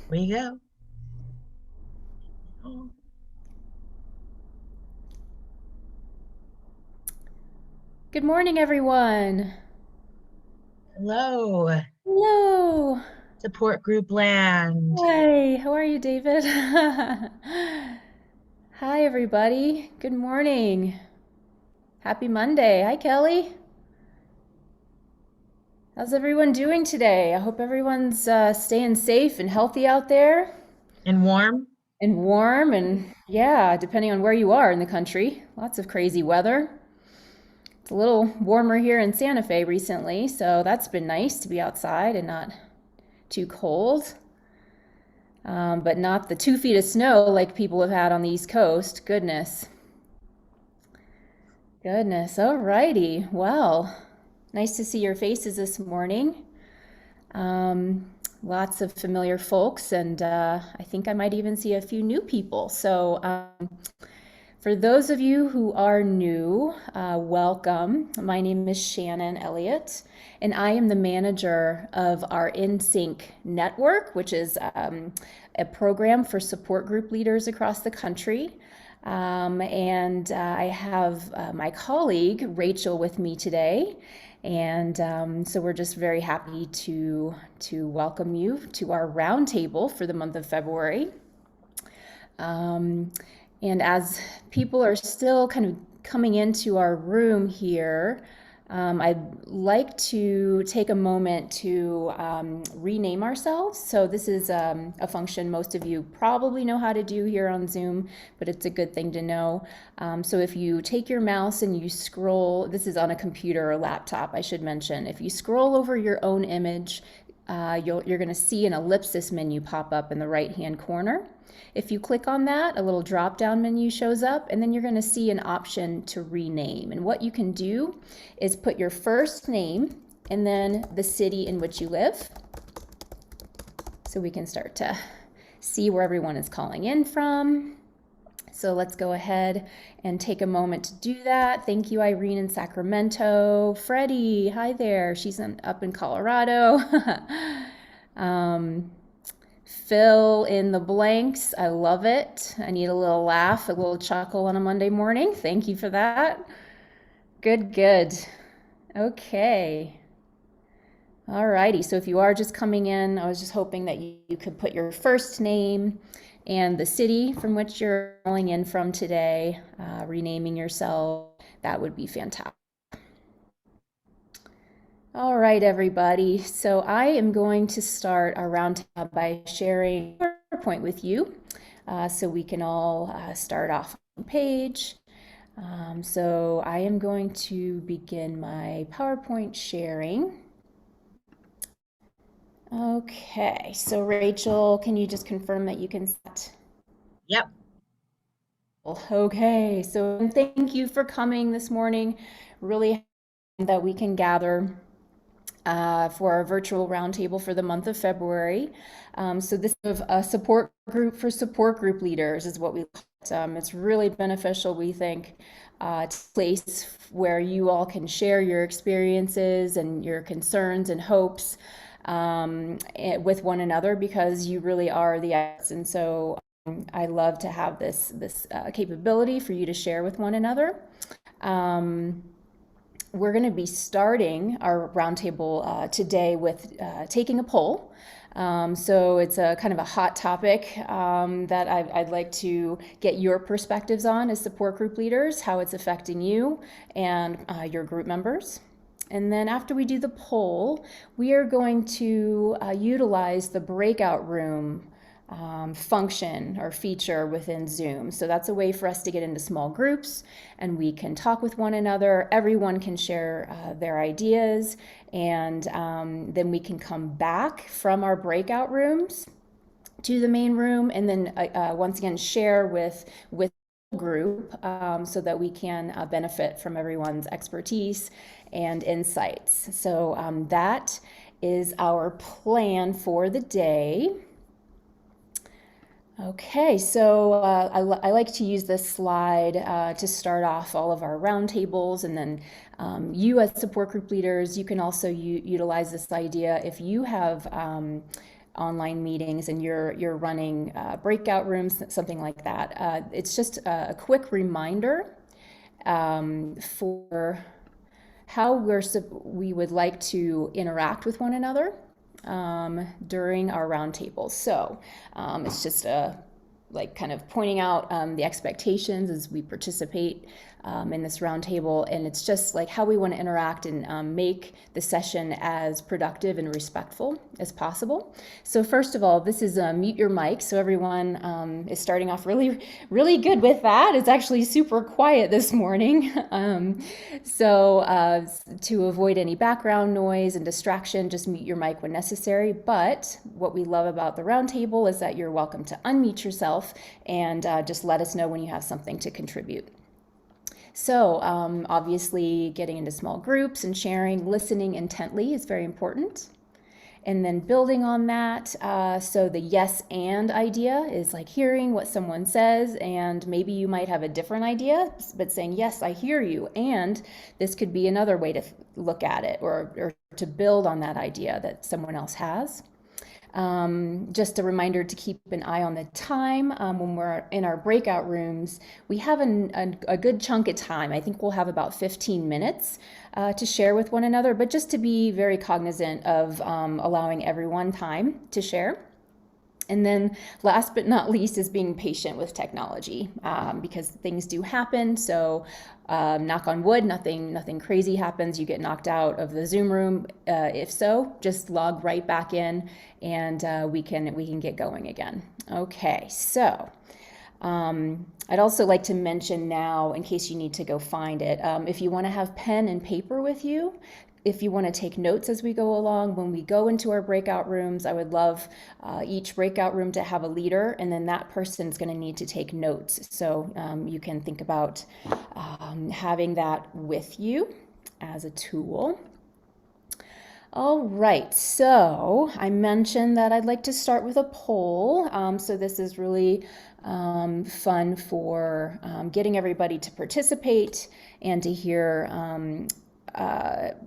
We go. Oh, Good morning, everyone. hello, Hello. support group land. Hi, how are you, David? Hi, everybody. Good morning. Happy Monday. Hi, Kelly. How's everyone doing today? I hope everyone's staying safe and healthy out there And warm. and warm and, yeah, depending on where you are in the country. Lots of crazy weather. It's a little warmer here in Santa Fe recently, so that's been nice to be outside and not too cold. But not the 2 feet of snow like people have had on the East Coast. Goodness. Goodness. All righty. Well, nice to see your faces this morning. Um, Lots of familiar folks, and I think I might even see a few new people. So, for those of you who are new, welcome. My name is Shannon Elliott, and I am the manager of our InSync network, which is a program for support group leaders across the country. And I have my colleague Rachel with me today, and so we're just very happy to welcome you to our roundtable for the month of February. Um, and as people are still kind of coming into our room here, I'd like to take a moment to rename ourselves. So, this is a function most of you probably know how to do here on Zoom, but it's a good thing to know. So, if you take your mouse and you scroll, this is on a computer or laptop, I should mention. If you scroll over your own image, you're going to see an ellipsis menu pop up in the right hand corner. If you click on that, a little drop down menu shows up, and then you're going to see an option to rename. And what you can do is put your first name and then the city in which you live. So we can start to see where everyone is calling in from. So let's go ahead and take a moment to do that. Thank you, Irene in Sacramento. Freddie, hi there. She's up in Colorado. um, Fill in the blanks. I love it. I need a little laugh, a little chuckle on a Monday morning. Thank you for that. Good, good. Okay. All righty. So if you are just coming in, I was just hoping that you could put your first name and the city from which you're calling in from today, renaming yourself. That would be fantastic. All right, everybody. So I am going to start our roundtable by sharing a PowerPoint with you so we can all start off on the page. So I am going to begin my PowerPoint sharing. Okay, so Rachel, can you just confirm that you can set? Yep. Okay, so thank you for coming this morning. Really that we can gather for our virtual roundtable for the month of February. So this is a support group for support group leaders is what we call it. It's really beneficial, we think, to a place where you all can share your experiences and your concerns and hopes with one another because you really are the experts. And so I love to have this capability for you to share with one another. We're going to be starting our roundtable today with taking a poll. So it's a kind of a hot topic that I'd like to get your perspectives on as support group leaders, how it's affecting you and your group members. And then after we do the poll, we are going to utilize the breakout room function or feature within Zoom. So that's a way for us to get into small groups and we can talk with one another. Everyone can share their ideas, and then we can come back from our breakout rooms to the main room and then once again share with the group so that we can benefit from everyone's expertise and insights. So that is our plan for the day. Okay, so I like to use this slide to start off all of our roundtables, and then you as support group leaders, you can also utilize this idea if you have online meetings and you're running breakout rooms, something like that. It's just a quick reminder for how we would like to interact with one another during our roundtables. So it's just like kind of pointing out the expectations as we participate in this roundtable, and it's just like how we want to interact and make the session as productive and respectful as possible. So first of all, this is mute your mic. So everyone is starting off really good with that. It's actually super quiet this morning. So to avoid any background noise and distraction, just mute your mic when necessary. But what we love about the roundtable is that you're welcome to unmute yourself and just let us know when you have something to contribute. So obviously getting into small groups and sharing, listening intently is very important. And then building on that, so the yes and idea is like hearing what someone says, and maybe you might have a different idea, but saying, yes, I hear you. And this could be another way to look at it or to build on that idea that someone else has. Just a reminder to keep an eye on the time when we're in our breakout rooms. We have a good chunk of time. I think we'll have about 15 minutes to share with one another, but just to be very cognizant of allowing everyone time to share. And then last but not least is being patient with technology because things do happen. So knock on wood, nothing crazy happens. You get knocked out of the Zoom room. If so, just log right back in and we can get going again. Okay, so I'd also like to mention now, in case you need to go find it, if you want to have pen and paper with you, if you want to take notes as we go along, when we go into our breakout rooms, I would love each breakout room to have a leader, and then that person's going to need to take notes. So you can think about having that with you as a tool. All right, so I mentioned that I'd like to start with a poll. So this is really fun for getting everybody to participate and to hear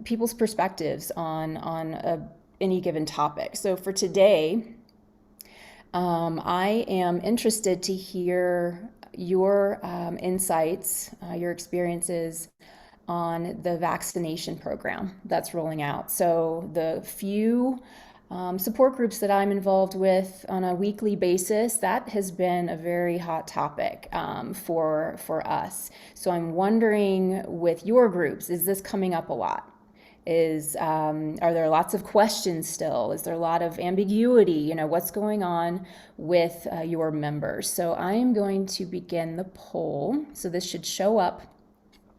people's perspectives on any given topic. So for today, I am interested to hear your insights, your experiences on the vaccination program that's rolling out. So the few support groups that I'm involved with on a weekly basis, that has been a very hot topic for us. So I'm wondering with your groups, is this coming up a lot? Are there lots of questions still? Is there a lot of ambiguity? You know, what's going on with your members? So I am going to begin the poll. So this should show up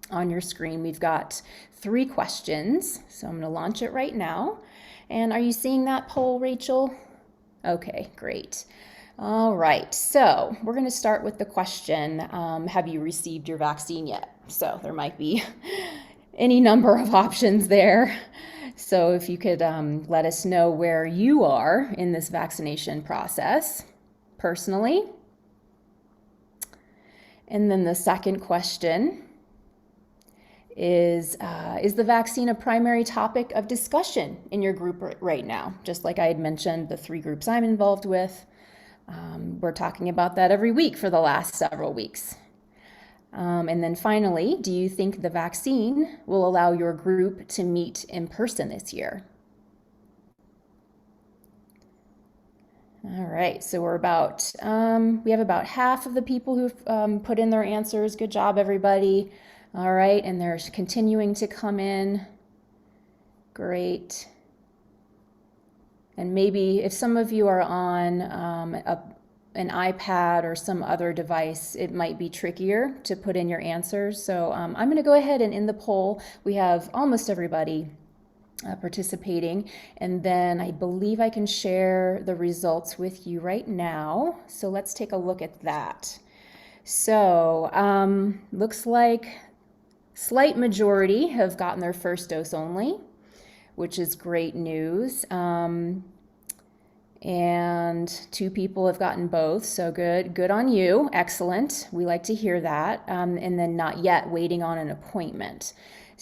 on your screen. We've got 3 questions. So I'm going to launch it right now. And are you seeing that poll, Rachel? Okay, great. All right, so we're going to start with the question, have you received your vaccine yet? So there might be any number of options there. So if you could let us know where you are in this vaccination process personally. And then the second question is the vaccine a primary topic of discussion in your group right now? Just like I had mentioned, the 3 groups I'm involved with, we're talking about that every week for the last several weeks. And then finally, do you think the vaccine will allow your group to meet in person this year? All right, so we have about half of the people who've put in their answers. Good job, everybody. All right, and they're continuing to come in. Great. And maybe if some of you are on an iPad or some other device, it might be trickier to put in your answers. So I'm going to go ahead and end the poll. We have almost everybody participating, and then I believe I can share the results with you right now. So let's take a look at that. So looks like slight majority have gotten their first dose only, which is great news. And 2 people have gotten both, so good on you. Excellent. We like to hear that. And then not yet, waiting on an appointment.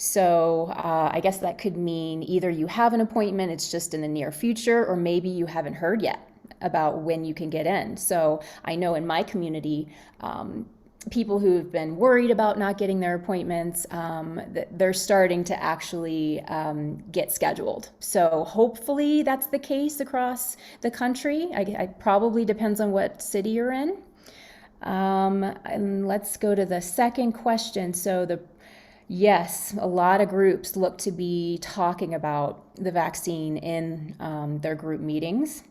So I guess that could mean either you have an appointment, it's just in the near future, or maybe you haven't heard yet about when you can get in. So I know in my community, people who've been worried about not getting their appointments, they're starting to actually get scheduled. So hopefully that's the case across the country. I probably depends on what city you're in. And let's go to the second question. Yes, a lot of groups look to be talking about the vaccine in their group meetings.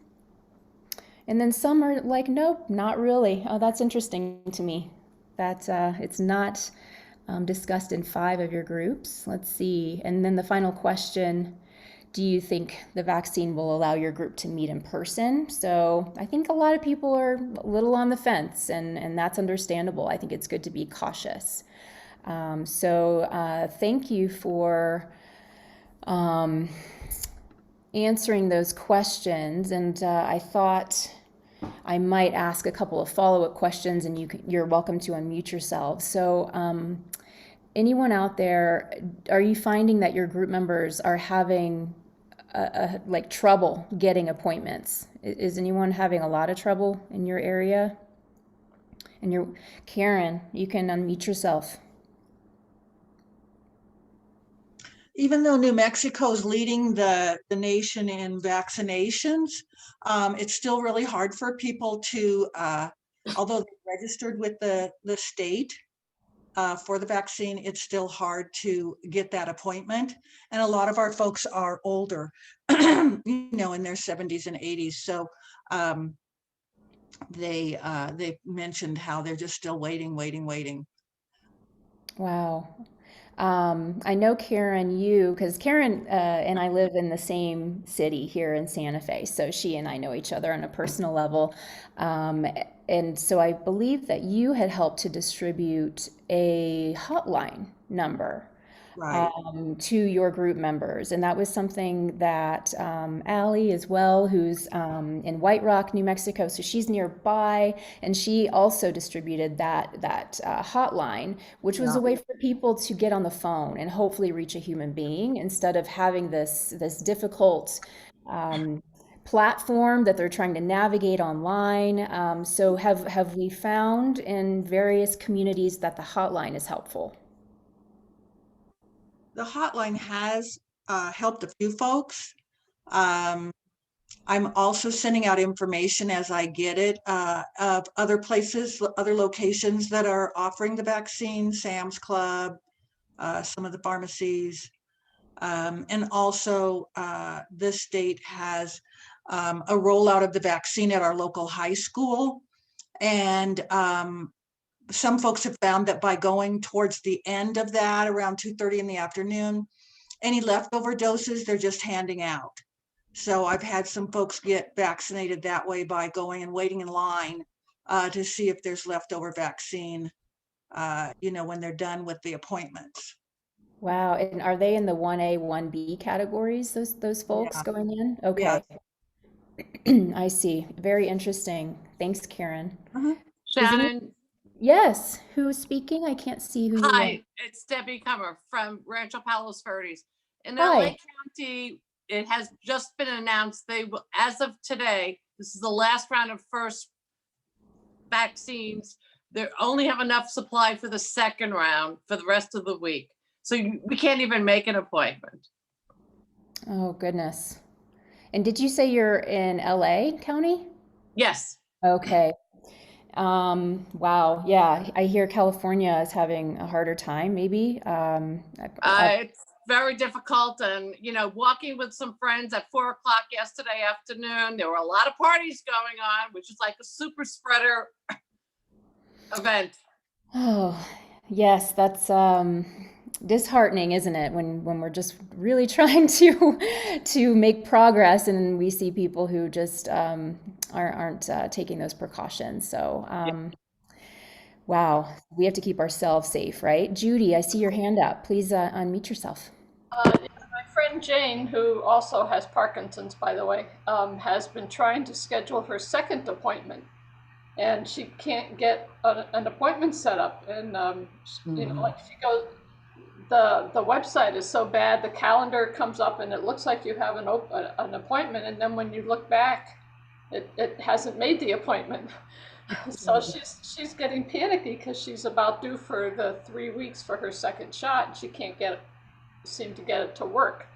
And then some are like, nope, not really. Oh, that's interesting to me. That it's not discussed in 5 of your groups. Let's see. And then the final question, do you think the vaccine will allow your group to meet in person? So I think a lot of people are a little on the fence, and that's understandable. I think it's good to be cautious. Thank you for um, answering those questions. And I thought I might ask a couple of follow-up questions, and you're welcome to unmute yourself. So, anyone out there, are you finding that your group members are having like trouble getting appointments? Is anyone having a lot of trouble in your area? And Karen, you can unmute yourself. Even though New Mexico is leading the nation in vaccinations, it's still really hard for people to, although they're registered with the state for the vaccine, it's still hard to get that appointment. And a lot of our folks are older, in their 70s and 80s. So they mentioned how they're just still waiting. Wow. I know Karen, because Karen and I live in the same city here in Santa Fe, so she and I know each other on a personal level. Um, and so I believe that you had helped to distribute a hotline number Right. to your group members. And that was something that Allie as well, who's in White Rock, New Mexico, so she's nearby, and she also distributed that hotline, which was Yeah. a way for people to get on the phone and hopefully reach a human being instead of having this difficult platform that they're trying to navigate online. So have we found in various communities that the hotline is helpful? The hotline has helped a few folks. Um, I'm also sending out information as I get it of other places, other locations that are offering the vaccine, Sam's Club, some of the pharmacies. And also the state has a rollout of the vaccine at our local high school. And some folks have found that by going towards the end of that, around 2:30 in the afternoon, any leftover doses, they're just handing out. So I've had some folks get vaccinated that way by going and waiting in line to see if there's leftover vaccine, when they're done with the appointments. Wow. And are they in the 1A, 1B categories, those folks Yeah, going in? yeah. Okay. I see. Very interesting. Thanks, Karen. Uh-huh. Is any Shannon, Yes, who's speaking? I can't see who you are. hi, it's Debbie Comer from Rancho Palos Verdes. In LA Hi. County, it has just been announced they will, as of today, this is the last round of first vaccines. They only have enough supply for the second round for the rest of the week. So we can't even make an appointment. Oh, goodness. And did you say you're in LA County? Yes, Okay. Wow. Yeah, I hear California is having a harder time, maybe. it's very difficult. And, walking with some friends at 4 o'clock yesterday afternoon, there were a lot of parties going on, which is like a super spreader event. Oh, yes, that's disheartening, isn't it? When we're just really trying to make progress and we see people who just aren't taking those precautions. So, wow, we have to keep ourselves safe, right? Judy, I see your hand up. Please unmute yourself. My friend Jane, who also has Parkinson's, by the way, has been trying to schedule her second appointment, and she can't get an appointment set up. And like she goes, the website is so bad. The calendar comes up and it looks like you have an appointment, and then when you look back, it hasn't made the appointment. So she's getting panicky because she's about due for the 3 weeks for her second shot, and she can't seem to get it to work.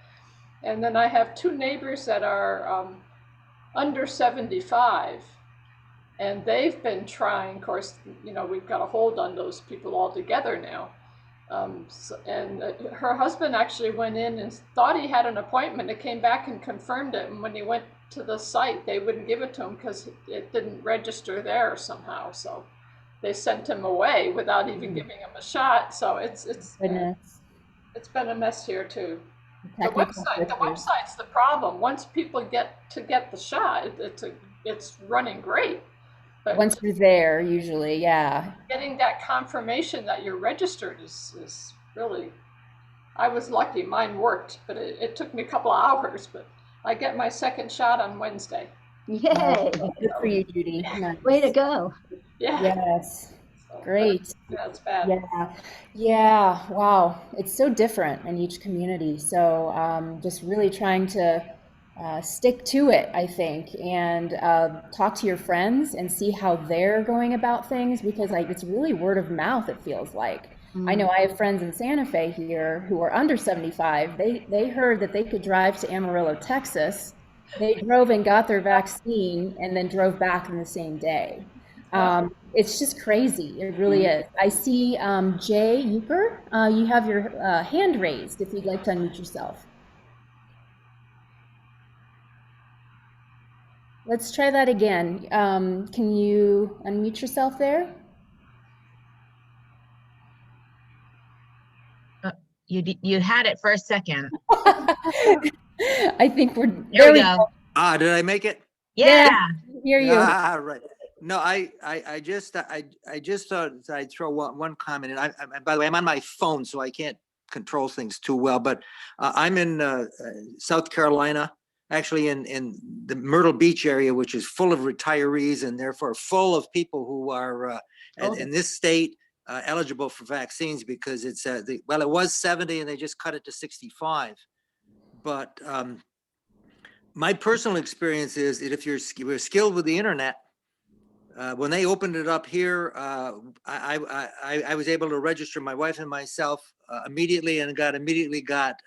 And then I have two neighbors that are under 75, and they've been trying. Of course, you know, we've got a hold on those people altogether now. Her husband actually went in and thought he had an appointment. It came back and confirmed it. And when he went to the site, they wouldn't give it to him because it didn't register there somehow. So they sent him away without even giving him a shot. So it's been a mess here too. The website's the problem. Once people get the shot, it's running great. But once you're there, usually, yeah. Getting that confirmation that you're registered is really, I was lucky, mine worked, but it took me a couple of hours, but I get my second shot on Wednesday. Yay. Good for you, Judy. Nice. Way to go. Yeah. Yes. Great. Yeah, it's bad. Yeah. Wow. It's so different in each community. So just really trying to stick to it, I think, and talk to your friends and see how they're going about things, because it's really word of mouth, it feels like. I know I have friends in Santa Fe here who are under 75. They heard that they could drive to Amarillo, Texas. They drove and got their vaccine and then drove back in the same day. It's just crazy. It really is. I see Jay Euchre, you have your hand raised if you'd like to unmute yourself. Let's try that again. Can you unmute yourself there? You had it for a second. I think There we go. Did I make it? Yeah. Hear you. Right. No, I just thought I'd throw one comment in. I by the way, I'm on my phone, so I can't control things too well, but I'm in South Carolina, actually in the Myrtle Beach area, which is full of retirees and therefore full of people who are in this state eligible for vaccines, because it's it was 70 and they just cut it to 65. But my personal experience is that if you're skilled with the internet, when they opened it up here, I was able to register my wife and myself immediately, and immediately got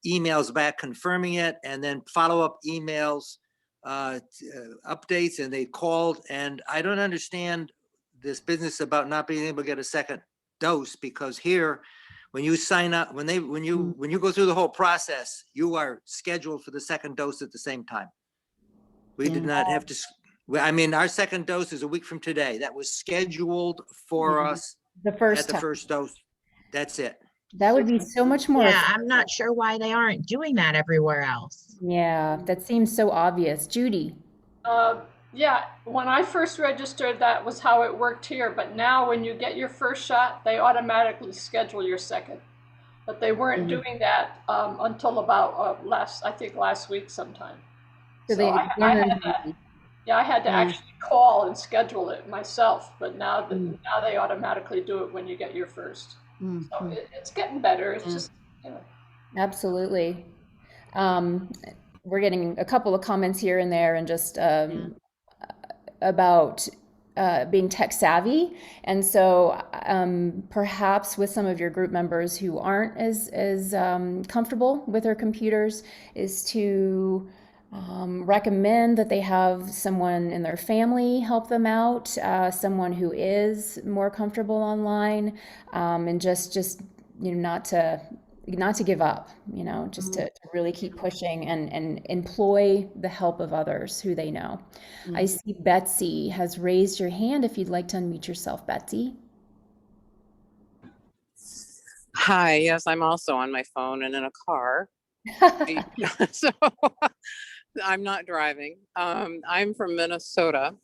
emails back confirming it, and then follow-up emails, updates, and they called. And I don't understand this business about not being able to get a second dose, because here, when you sign up, when you go through the whole process, you are scheduled for the second dose at the same time. We did not have to. I mean, our second dose is a week from today. That was scheduled for us the first dose. That's it. That would be so much more. Yeah, I'm not sure why they aren't doing that everywhere else. Yeah, that seems so obvious. Judy. Yeah, when I first registered, that was how it worked here. But now when you get your first shot, they automatically schedule your second. But they weren't doing that until about last week sometime. So I had to actually call and schedule it myself. But now they automatically do it when you get your first. So it's getting better. It's just, you know. Absolutely. We're getting a couple of comments here and there, and just about being tech savvy. And so perhaps with some of your group members who aren't as comfortable with their computers, is to recommend that they have someone in their family help them out, someone who is more comfortable online, and just not to give up, just to really keep pushing and employ the help of others who they know. I see Betsy has raised your hand if you'd like to unmute yourself, Betsy. Hi, yes, I'm also on my phone and in a car. So I'm not driving. I'm from Minnesota.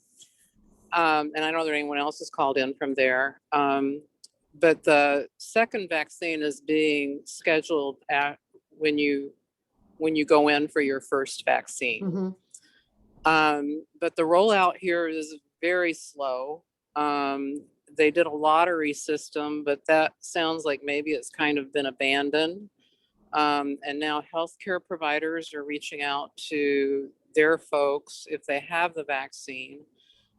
And I don't know that anyone else is called in from there. But the second vaccine is being scheduled when you go in for your first vaccine. But the rollout here is very slow. they did a lottery system, but that sounds like maybe it's kind of been abandoned. And now healthcare providers are reaching out to their folks if they have the vaccine,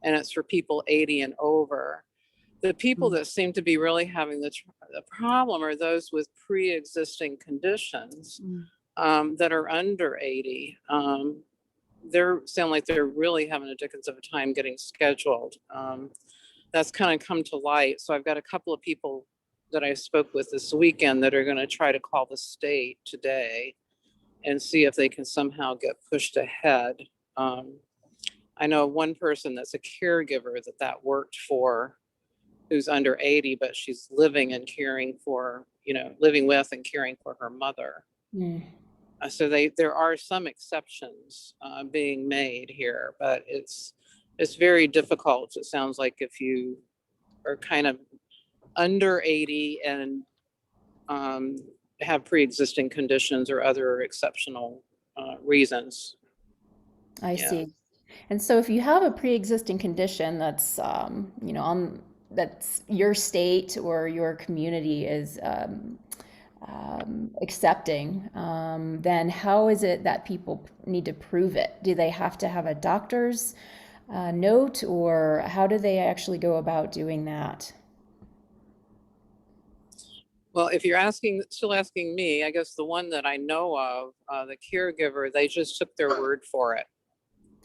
and it's for people 80 and over. The people that seem to be really having the problem are those with pre-existing conditions that are under 80. They sound like they're really having a dickens of a time getting scheduled. That's kind of come to light. So I've got a couple of people that I spoke with this weekend that are going to try to call the state today and see if they can somehow get pushed ahead. I know one person that's a caregiver that worked for, who's under 80, but she's living and caring for, living with and caring for her mother. So there are some exceptions being made here, but it's very difficult. It sounds like if you are kind of under 80 and have pre-existing conditions or other exceptional reasons. I see. And so if you have a pre-existing condition that's, that's your state or your community is accepting, then how is it that people need to prove it? Do they have to have a doctor's note, or how do they actually go about doing that? Well, if you're still asking me, I guess the one that I know of, the caregiver, they just took their word for it.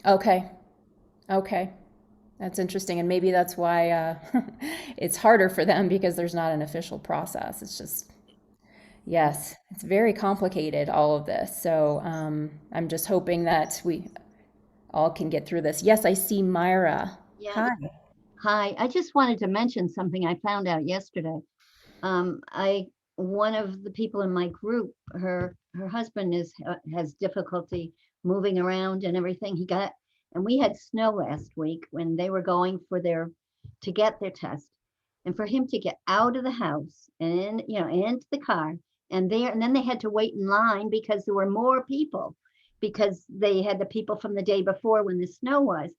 Okay. That's interesting. And maybe that's why it's harder for them, because there's not an official process. It's just, yes, it's very complicated, all of this. So I'm just hoping that we all can get through this. Yes, I see Myra. Yeah. Hi. Hi, I just wanted to mention something I found out yesterday. One of the people in my group, her husband has difficulty moving around and everything. And we had snow last week when they were going to get their test, and for him to get out of the house and into the car and then they had to wait in line because there were more people, because they had the people from the day before when the snow was.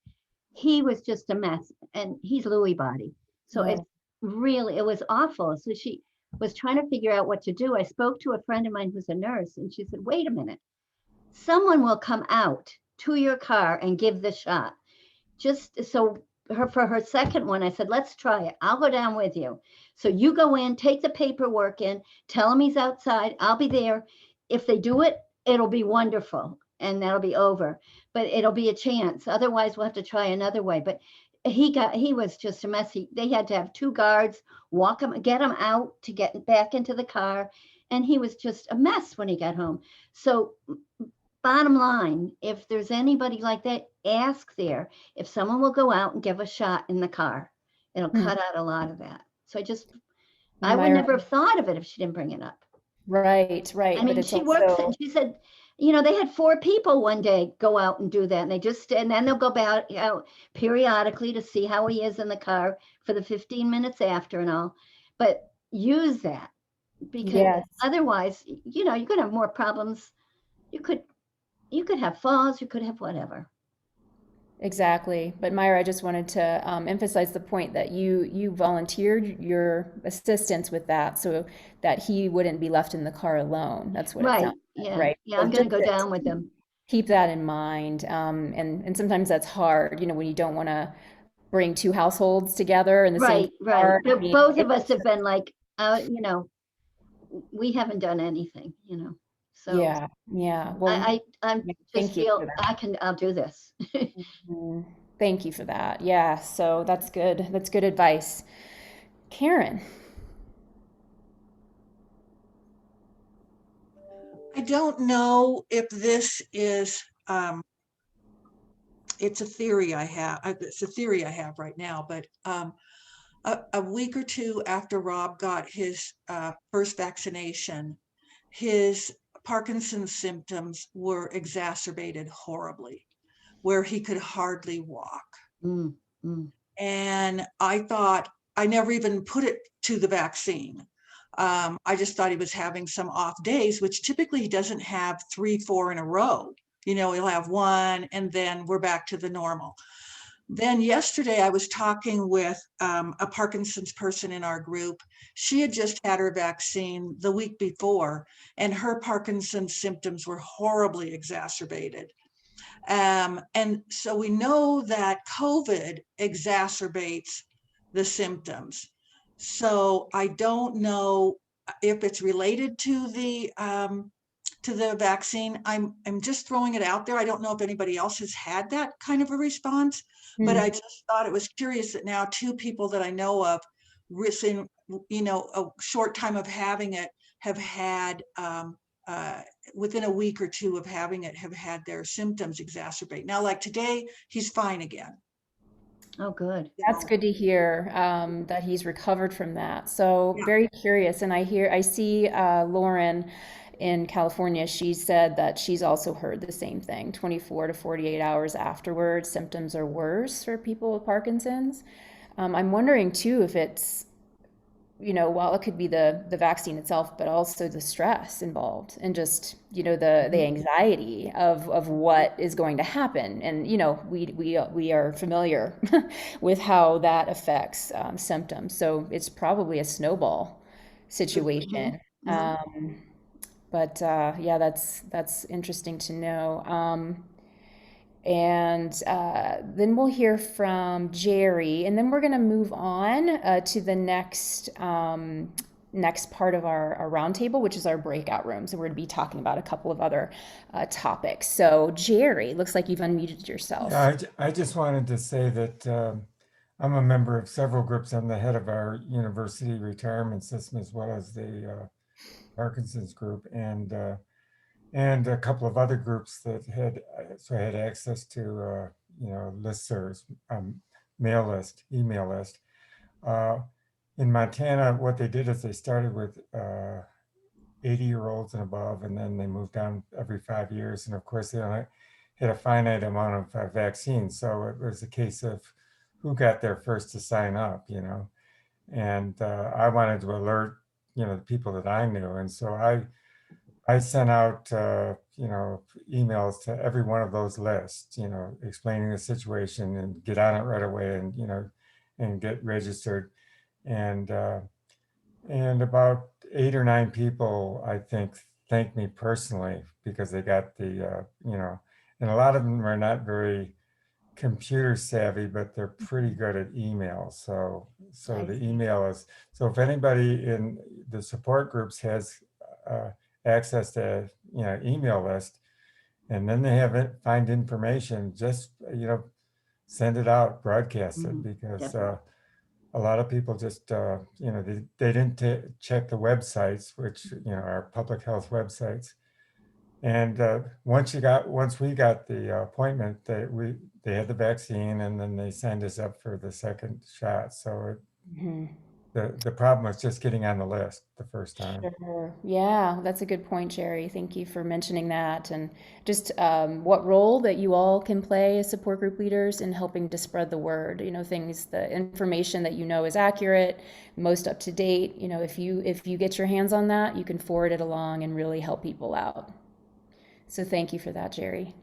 He was just a mess, and he's Lewy body. So Yeah. it was awful. So she was trying to figure out what to do. I spoke to a friend of mine who's a nurse, and she said, wait a minute, someone will come out to your car and give the shot. Just so for her second one, I said, let's try it. I'll go down with you. So you go in, take the paperwork in, tell him he's outside. I'll be there. If they do it, it'll be wonderful, and that'll be over. But it'll be a chance. Otherwise, we'll have to try another way. But he was just a mess. They had to have 2 guards walk him, get him out to get back into the car. And he was just a mess when he got home. So bottom line, if there's anybody like that, ask there if someone will go out and give a shot in the car. It'll cut out a lot of that. So I would never have thought of it if she didn't bring it up. Right. I mean, she works, and she said, they had 4 people one day go out and do that, and then they'll go back out periodically to see how he is in the car for the 15 minutes after and all. But use that, because otherwise, you're going to have more problems. You could have falls, you could have whatever. Exactly. But Myra, I just wanted to emphasize the point that you volunteered your assistance with that so that he wouldn't be left in the car alone. That's what it sounds like, right? Yeah, So I'm going to go down with him. Keep that in mind. And sometimes that's hard, when you don't want to bring 2 households together in the same car. But both of us have been like, we haven't done anything, So yeah. Well, I'm just feel I'll do this. Thank you for that. Yeah. So that's good. That's good advice. Karen. I don't know if this is, it's a theory I have. It's a theory I have right now, but a week or 2 after Rob got his first vaccination, his Parkinson's symptoms were exacerbated horribly, where he could hardly walk. And I thought, I never even put it to the vaccine. I just thought he was having some off days, which typically he doesn't have 3, 4 in a row. He'll have 1 and then we're back to the normal. Then yesterday I was talking with a Parkinson's person in our group. She had just had her vaccine the week before, and her Parkinson's symptoms were horribly exacerbated. And so we know that COVID exacerbates the symptoms. So I don't know if it's related to the vaccine. I'm just throwing it out there. I don't know if anybody else has had that kind of a response, but I just thought it was curious that now two people that I know of within, a short time of having it have had within a week or two of having it have had their symptoms exacerbate. Now, like today, he's fine again. Oh, good. That's good to hear, that he's recovered from that. So Yeah. very curious. And I see Lauren in California. She said that she's also heard the same thing. 24 to 48 hours afterwards, symptoms are worse for people with Parkinson's. I'm wondering too if it's, while it could be the vaccine itself, but also the stress involved and just, the anxiety of what is going to happen. And, we are familiar with how that affects symptoms. So it's probably a snowball situation. But yeah, that's interesting to know. And then we'll hear from Jerry, and then we're going to move on to the next part of our roundtable, which is our breakout rooms, and we're going to be talking about a couple of other topics. So, Jerry, looks like you've unmuted yourself. Yeah, I just wanted to say that I'm a member of several groups. I'm the head of our university retirement system as well as the Parkinson's group, and a couple of other groups that had access to listservs, email list. In Montana, what they did is they started with 80-year-olds and above, and then they moved down every 5 years. And of course, they only had a finite amount of vaccines, so it was a case of who got there first to sign up, And I wanted to alert the people that I knew, and so I sent out, emails to every one of those lists, explaining the situation and get on it right away and get registered. And about 8 or 9 people, I think, thanked me personally because they got the, and a lot of them are not very computer savvy, but they're pretty good at email. So the email is, so if anybody in the support groups has access to email list, and then they have it, find information, just send it out, broadcast it, because a lot of people just they didn't check the websites, which are public health websites. And once we got the appointment, they had the vaccine, and then they signed us up for the second shot. So the problem was just getting on the list the first time. Sure. Yeah, that's a good point, Jerry. Thank you for mentioning that. And just what role that you all can play as support group leaders in helping to spread the word, the information that is accurate, most up to date. If you get your hands on that, you can forward it along and really help people out. So thank you for that, Jerry.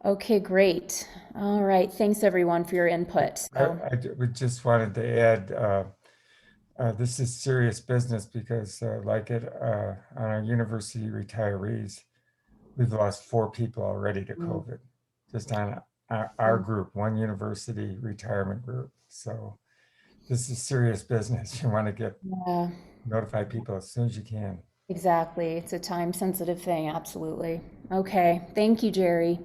Okay, great. All right. Thanks everyone for your input. I just wanted to add, this is serious business because on our university retirees, we've lost 4 people already to COVID, just on our group, one university retirement group. So this is serious business. You want to notify people as soon as you can. Exactly. It's a time sensitive thing. Absolutely. Okay. Thank you, Jerry.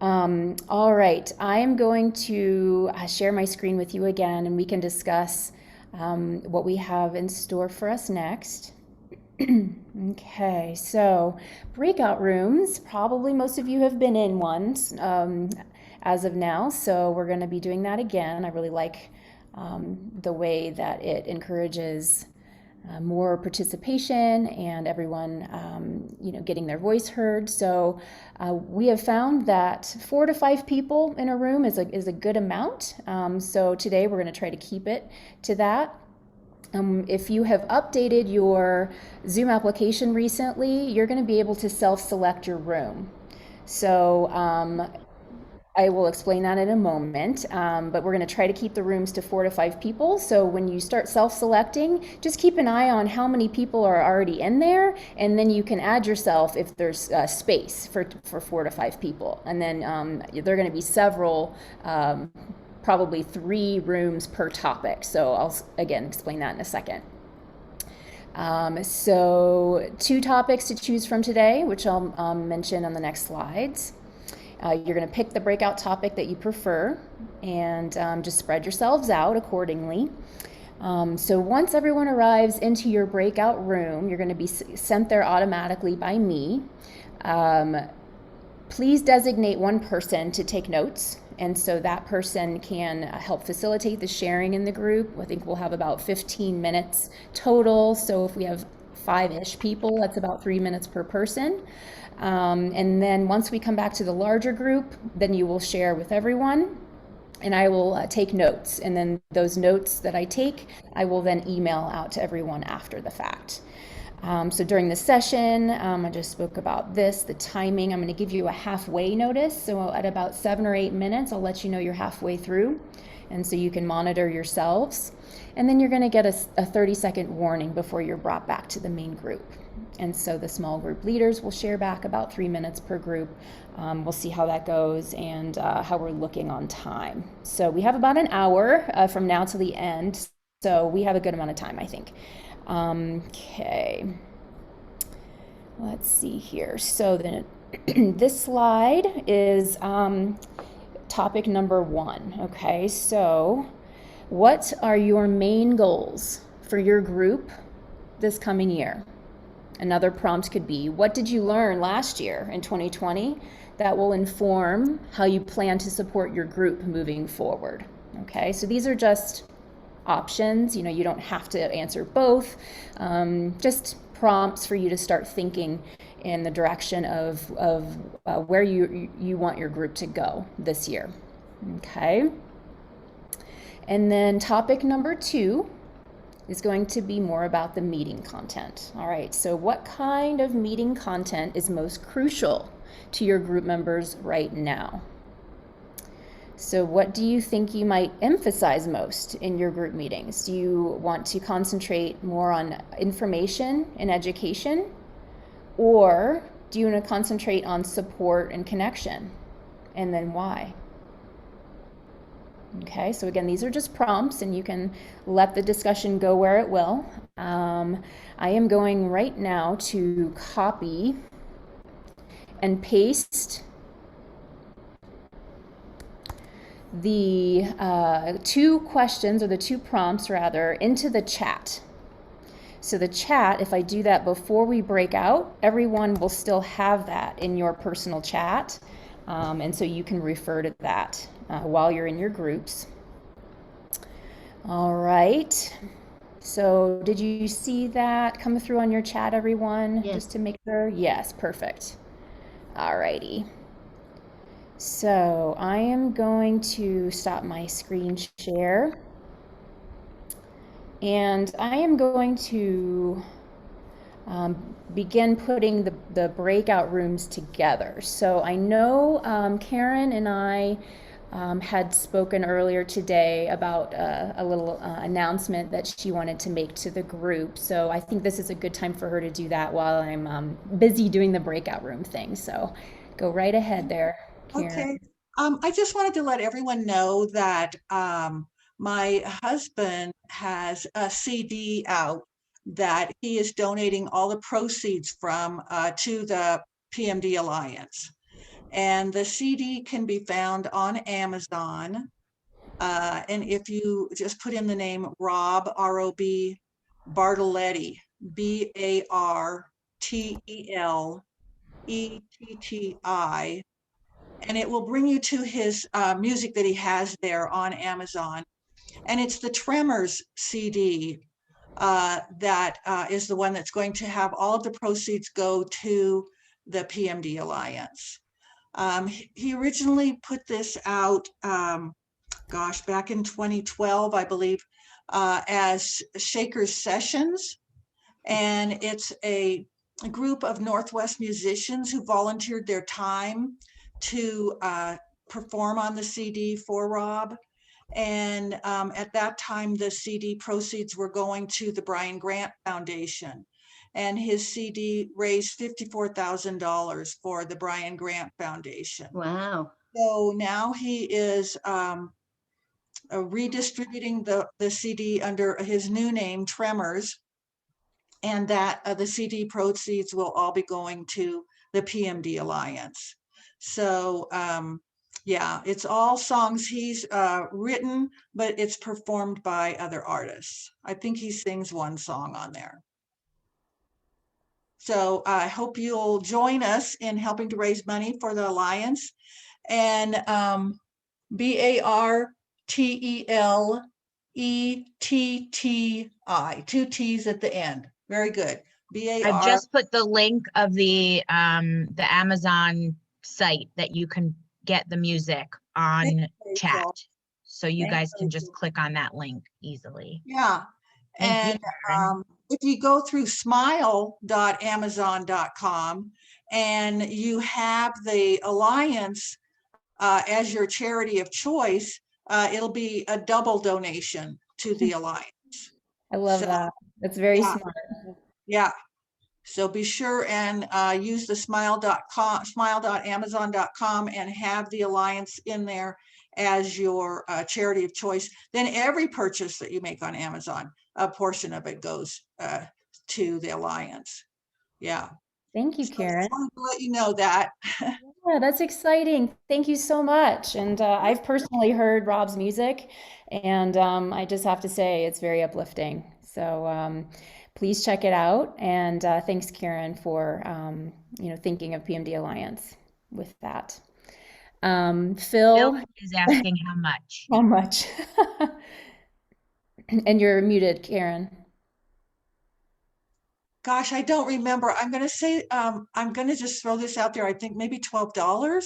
All right. I am going to share my screen with you again, and we can discuss what we have in store for us next. Okay, so breakout rooms, probably most of you have been in ones as of now, so we're going to be doing that again. I really like the way that it encourages more participation and everyone getting their voice heard. So we have found that 4 to 5 people in a room is a good amount. So today we're going to try to keep it to that. If you have updated your Zoom application recently, you're going to be able to self-select your room. So I will explain that in a moment, but we're going to try to keep the rooms to 4 to 5 people. So when you start self-selecting, just keep an eye on how many people are already in there, and then you can add yourself if there's space for 4 to 5 people. And then there are going to be several, probably 3 rooms per topic. So I'll again explain that in a second. So 2 topics to choose from today, which I'll mention on the next slides. You're going to pick the breakout topic that you prefer and just spread yourselves out accordingly. So once everyone arrives into your breakout room, you're going to be sent there automatically by me. Please designate one person to take notes. And so that person can help facilitate the sharing in the group. I think we'll have about 15 minutes total. So if we have 5-ish people, that's about 3 minutes per person. And then once we come back to the larger group, then you will share with everyone, and I will take notes. And then those notes that I take, I will then email out to everyone after the fact. So during the session, I just spoke about this, the timing. I'm going to give you a halfway notice. So at about 7 or 8 minutes, I'll let you know you're halfway through. And so you can monitor yourselves. And then you're going to get a 30-second warning before you're brought back to the main group. And so the small group leaders will share back about 3 minutes per group. We'll see how that goes and how we're looking on time. So we have about an hour from now to the end. So we have a good amount of time, I think. Okay. Let's see here. So then this slide is topic number 1. Okay, so what are your main goals for your group this coming year? Another prompt could be, what did you learn last year in 2020 that will inform how you plan to support your group moving forward? Okay, so these are just options. You know, you don't have to answer both, just prompts for you to start thinking in the direction of where you want your group to go this year. Okay. And then topic number 2 is going to be more about the meeting content. All right, so what kind of meeting content is most crucial to your group members right now? So what do you think you might emphasize most in your group meetings? Do you want to concentrate more on information and education? Or do you want to concentrate on support and connection? And then why? Okay, so again, these are just prompts and you can let the discussion go where it will. I am going right now to copy and paste the 2 questions, or the 2 prompts rather, into the chat. So the chat, if I do that before we break out, everyone will still have that in your personal chat. And so you can refer to that while you're in your groups. All right. So did you see that come through on your chat, everyone? Yes. Just to make sure? Yes, perfect. All righty. So I am going to stop my screen share. And I am going to begin putting the breakout rooms together. So I know Karen and I had spoken earlier today about a little announcement that she wanted to make to the group. So I think this is a good time for her to do that while I'm busy doing the breakout room thing. So go right ahead there, Karen. Okay. I just wanted to let everyone know that my husband has a CD out that he is donating all the proceeds from to the PMD Alliance. And the CD can be found on Amazon. And if you just put in the name Rob, R-O-B, Bartoletti, B-A-R-T-E-L-E-T-T-I, and it will bring you to his music that he has there on Amazon. And it's the Tremors CD that is the one that's going to have all of the proceeds go to the PMD Alliance. He originally put this out, back in 2012, I believe, as Shaker's Sessions. And it's a group of Northwest musicians who volunteered their time to perform on the CD for Rob. And at that time, the CD proceeds were going to the Brian Grant Foundation. And his CD raised $54,000 for the Brian Grant Foundation. Wow. So now he is redistributing the CD under his new name, Tremors, and that the CD proceeds will all be going to the PMD Alliance. So yeah, it's all songs he's written, but it's performed by other artists. I think he sings one song on there. So I hope you'll join us in helping to raise money for the Alliance. And BARTELETTI, two T's at the end. Very good. I've just put the link of the Amazon site that you can get the music on chat. Rachel. So you Thanks, guys can just Rachel. click on that link easily. Yeah. Thank you, And Karen. if you go through smile.amazon.com and you have the Alliance as your charity of choice, it'll be a double donation to the Alliance. I love So, that. That's very yeah. smart. Yeah. So be sure and use the smile.amazon.com and have the Alliance in there as your charity of choice. Then every purchase that you make on Amazon, a portion of it goes to the Alliance. Yeah. Thank you, So I Karen. just wanted to let you know that. Yeah, that's exciting. Thank you so much. And I've personally heard Rob's music, and I just have to say it's very uplifting. So please check it out. And thanks, Karen, for thinking of PMD Alliance with that. Phil, Phil is asking how much. how much? And you're muted, Karen. Gosh, I don't remember. I'm going to say, I'm going to just throw this out there. I think maybe $12,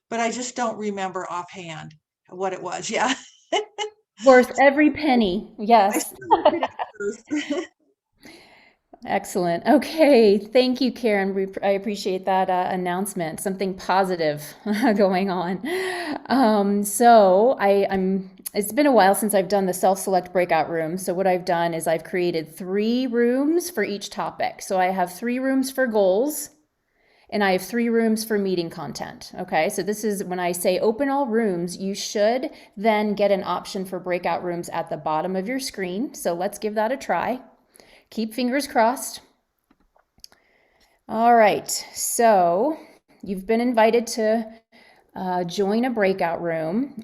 but I just don't remember offhand what it was. Yeah. Worth every penny. Yes. Excellent. Okay. Thank you, Karen. I appreciate that announcement. Something positive going on. It's been a while since I've done the self-select breakout room. So what I've done is I've created 3 rooms for each topic. So I have 3 rooms for goals and I have 3 rooms for meeting content. Okay. So this is when I say open all rooms, you should then get an option for breakout rooms at the bottom of your screen. So let's give that a try. Keep fingers crossed. All right, so you've been invited to join a breakout room.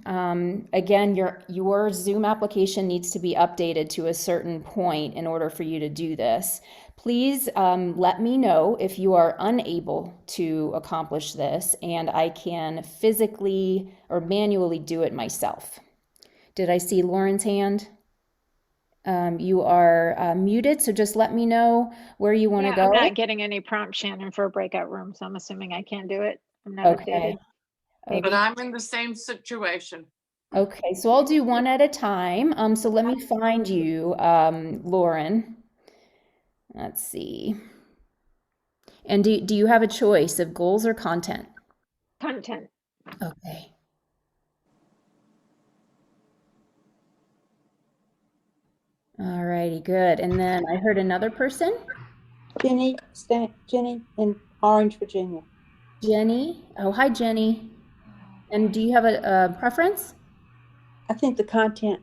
Again, your Zoom application needs to be updated to a certain point in order for you to do this. Please let me know if you are unable to accomplish this and I can physically or manually do it myself. Did I see Lauren's hand? You are muted, so just let me know where you want to go. I'm not getting any prompt, Shannon, for a breakout room, so I'm assuming I can't do it. I'm not Okay. updated. But I'm in the same situation. Okay, so I'll do one at a time. So let me find you, Lauren. Let's see. And do you have a choice of goals or content? Content. Okay. All righty, good. And then I heard another person. Jenny in Orange, Virginia. Jenny. Oh, hi, Jenny. And do you have a preference? I think the content.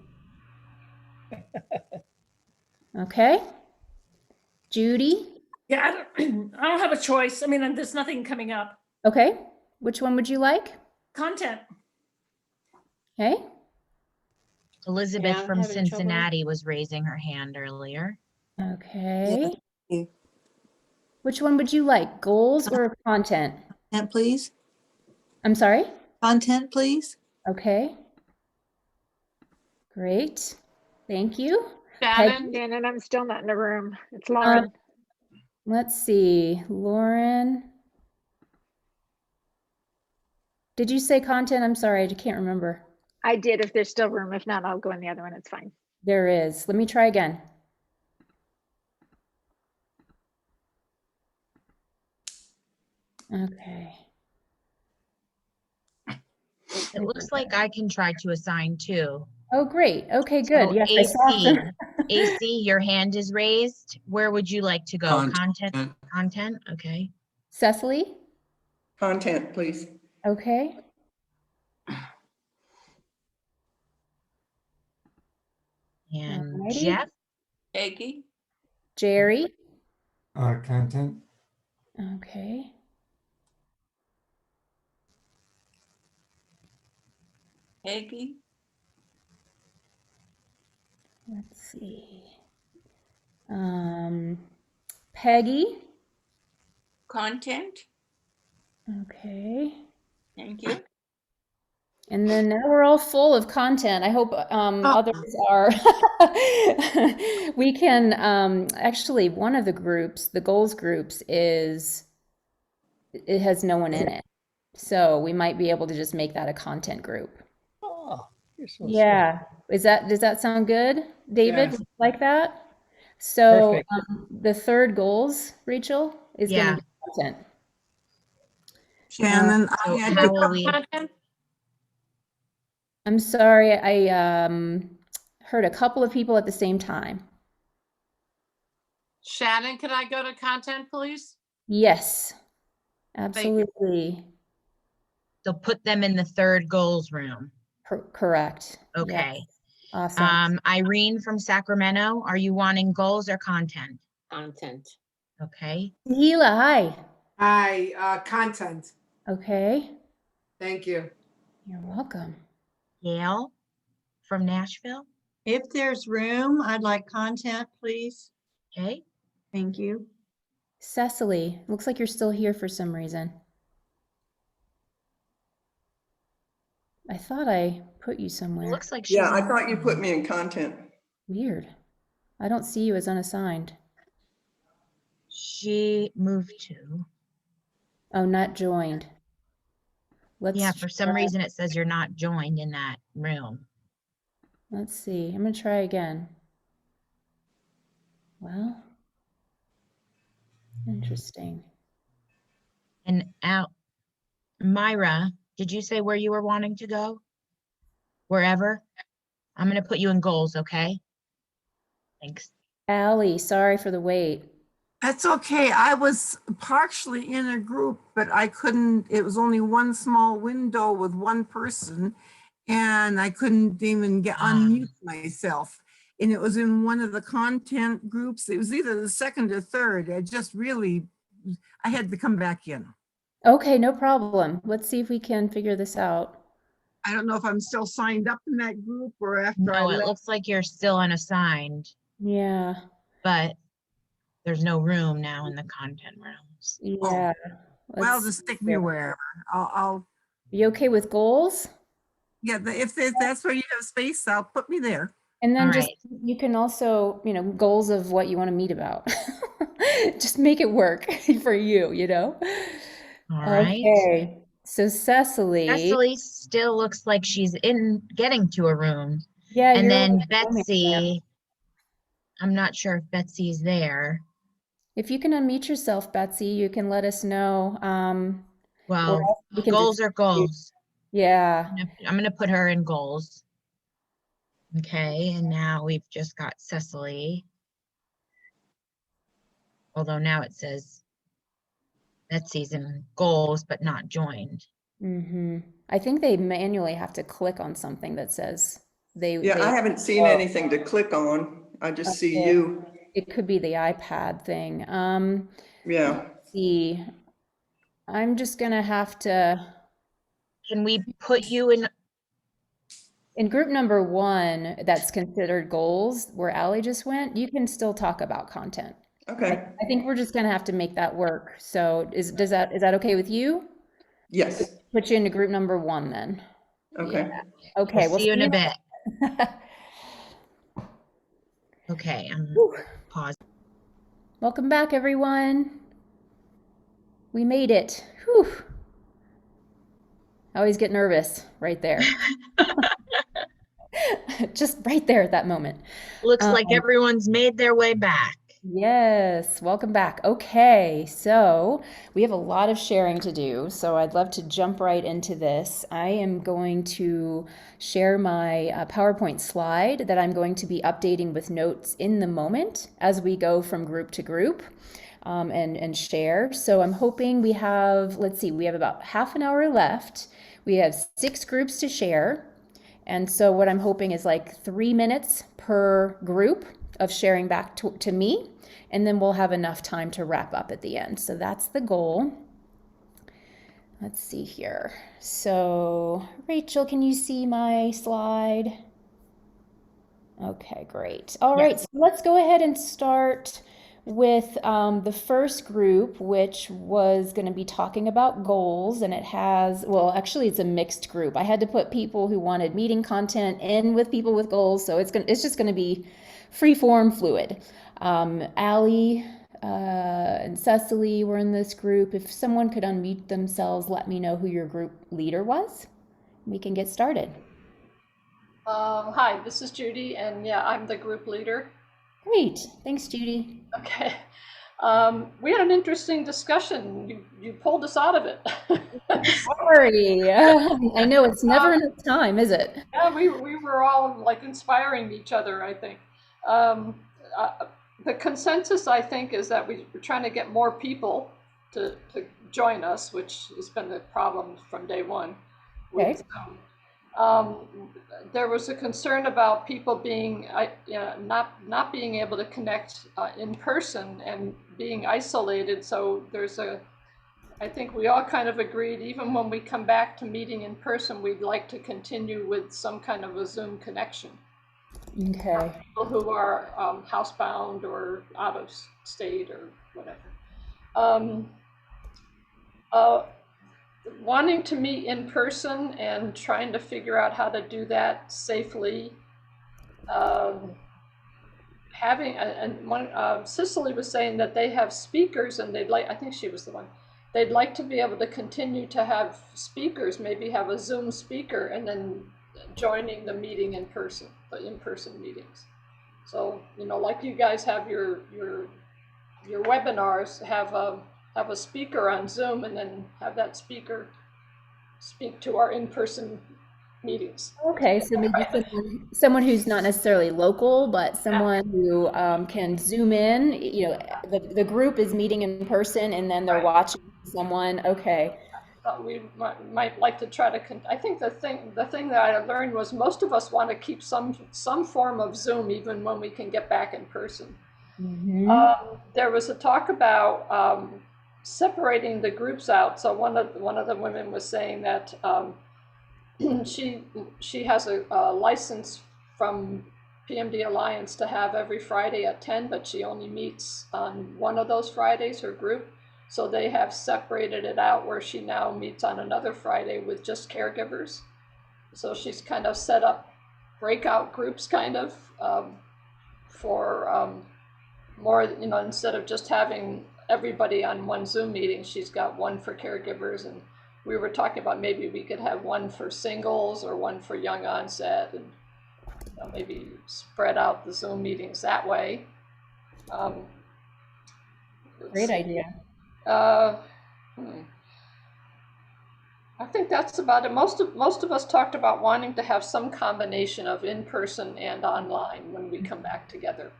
Okay. Judy. Yeah, I don't have a choice. I mean, there's nothing coming up. Okay. Which one would you like? Content. Okay. Elizabeth Yeah, I'm from having trouble. Cincinnati was raising her hand earlier. Okay. Yeah. Which one would you like? Goals or content? Content, please. I'm sorry? Content, please. Okay. Great. Thank you. Shannon, Shannon, I'm still not in the room. It's Lauren. Let's see. Lauren. Did you say content? I'm sorry, I can't remember. I did. If there's still room. If not, I'll go in the other one. It's fine. There is. Let me try again. Okay. It looks like I can try to assign too. Oh, great. Okay, good. So Yes, I saw AC, some. AC, your hand is raised. Where would you like to go? Content. Content, okay. Cecily? Content, please. Okay. And Alrighty. Jeff, Peggy. Jerry? Content. Okay. Peggy. Let's see. Peggy? Content. Okay. Thank you. And then now we're all full of content. I hope others are. We can, actually, one of the groups, the goals groups it has no one in it. So we might be able to just make that a content group. Oh, you're so Yeah. Does that sound good? David, Yes. would you like that? So Perfect. the third goals, Rachel, is going Yeah. to be content. Shannon, so I had how to will we, I'm sorry, I heard a couple of people at the same time. Shannon, can I go to content, please? Yes, you. absolutely. so put them in the third goals room. Correct. Yes. Okay. Awesome. Irene from Sacramento, are you wanting goals or content? content. Okay. Gila, hi. Hi, content. Okay. Thank you. You're welcome. Gail from Nashville, If there's room, I'd like content, please. okay. Thank you. Cecily, looks like you're still here for some reason. I thought I put you It somewhere. looks like she's. Yeah, I thought you put me in content. Weird. I don't see you as unassigned. She moved to. Oh, not joined. Yeah, for some try- reason it says you're not joined in that room. Let's see. I'm going to try again. Well, interesting. And out, Myra, did you say where you were wanting to go? Wherever? I'm gonna put you in goals, okay? Thanks. Allie, sorry for the wait. That's okay. I was partially in a group, but I couldn't, it was only one small window with one person and I couldn't even unmute myself. And it was in one of the content groups. It was either the second or third. I had to come back in. Okay, no problem. Let's see if we can figure this out. I don't know if I'm still signed up in that group or after I No, it left. looks like you're still unassigned, Yeah. but there's no room now in the content rooms. Yeah. Well, Let's just stick see me here. wherever. I'll You okay with goals? yeah, if that's where you have space, I'll put me there. And then All just, right. you can also, goals of what you want to meet about. Just make it work for you, All right. Okay. So Cecily. Cecily still looks like she's getting to a room. Yeah, And you're then like a romance man. Betsy, I'm not sure if Betsy's there. If you can unmute yourself, Betsy, you can let us know. Well, we can goals are goals. Yeah. I'm gonna put her in goals. Okay, and now we've just got Cecily. Although now it says Betsy's in goals, but not joined. I think they manually have to click on something that says Yeah, I haven't seen anything to click on. I just see you. It could be the iPad thing. Yeah. Let's see. I'm just gonna have to. Can we put you in group number 1 that's considered goals, where Allie just went? You can still talk about content. Okay. I think we're just gonna have to make that work. So is that okay with you? Yes. Put you into group number 1 then. Okay. Yeah. Okay. We'll see you in a bit. Okay, I'm pause. Welcome back, everyone. We made it. Whew. I always get nervous right there. Just right there at that moment. Looks like everyone's made their way back. Yes, welcome back. Okay, so we have a lot of sharing to do, so I'd love to jump right into this. I am going to share my PowerPoint slide that I'm going to be updating with notes in the moment as we go from group to group and share. So I'm hoping we have, let's see, we have about half an hour left. We have 6 groups to share. And so what I'm hoping is like 3 minutes per group of sharing back to me, and then we'll have enough time to wrap up at the end. So that's the goal. Let's see here. So Rachel, can you see my slide? Okay, great. All right, so let's go ahead and start with the first group, which was going to be talking about goals, and it has, well, actually it's a mixed group. I had to put people who wanted meeting content in with people with goals, so it's just going to be free form, fluid. Allie and Cecily were in this group. If someone could unmute themselves, let me know who your group leader was. We can get started. Hi, this is Judy, and yeah, I'm the group leader. Great, thanks, Judy. Okay. We had an interesting discussion. You pulled us out of it. Sorry. I know it's never enough time, is it? Yeah, we were all like inspiring each other, I think. The consensus, I think, is that we're trying to get more people to join us, which has been the problem from day one. Okay. There was a concern about people being not being able to connect in person and being isolated. So I think we all kind of agreed, even when we come back to meeting in person, we'd like to continue with some kind of a Zoom connection. Okay. For people who are housebound or out of state or whatever. Wanting to meet in person and trying to figure out how to do that safely. Cicely was saying that they have speakers and I think she was the one, they'd like to be able to continue to have speakers, maybe have a Zoom speaker and then joining the meeting in person, the in-person meetings. So, like you guys have your webinars, have a speaker on Zoom and then have that speaker speak to our in-person meetings. Okay, so maybe someone who's not necessarily local, but someone who can Zoom in. The group is meeting in person, and then they're watching someone. Okay. We might like to try to. I think the thing that I learned was most of us want to keep some form of Zoom even when we can get back in person. Mm-hmm. There was a talk about separating the groups out. So one of the women was saying that she has a license from PMD Alliance to have every Friday at 10, but she only meets on one of those Fridays, her group. So they have separated it out where she now meets on another Friday with just caregivers. So she's kind of set up breakout groups kind of for more, instead of just having everybody on one Zoom meeting, she's got one for caregivers. And we were talking about maybe we could have one for singles or one for young onset and maybe spread out the Zoom meetings that way. Great idea. I think that's about it. Most of us talked about wanting to have some combination of in-person and online when we come back together.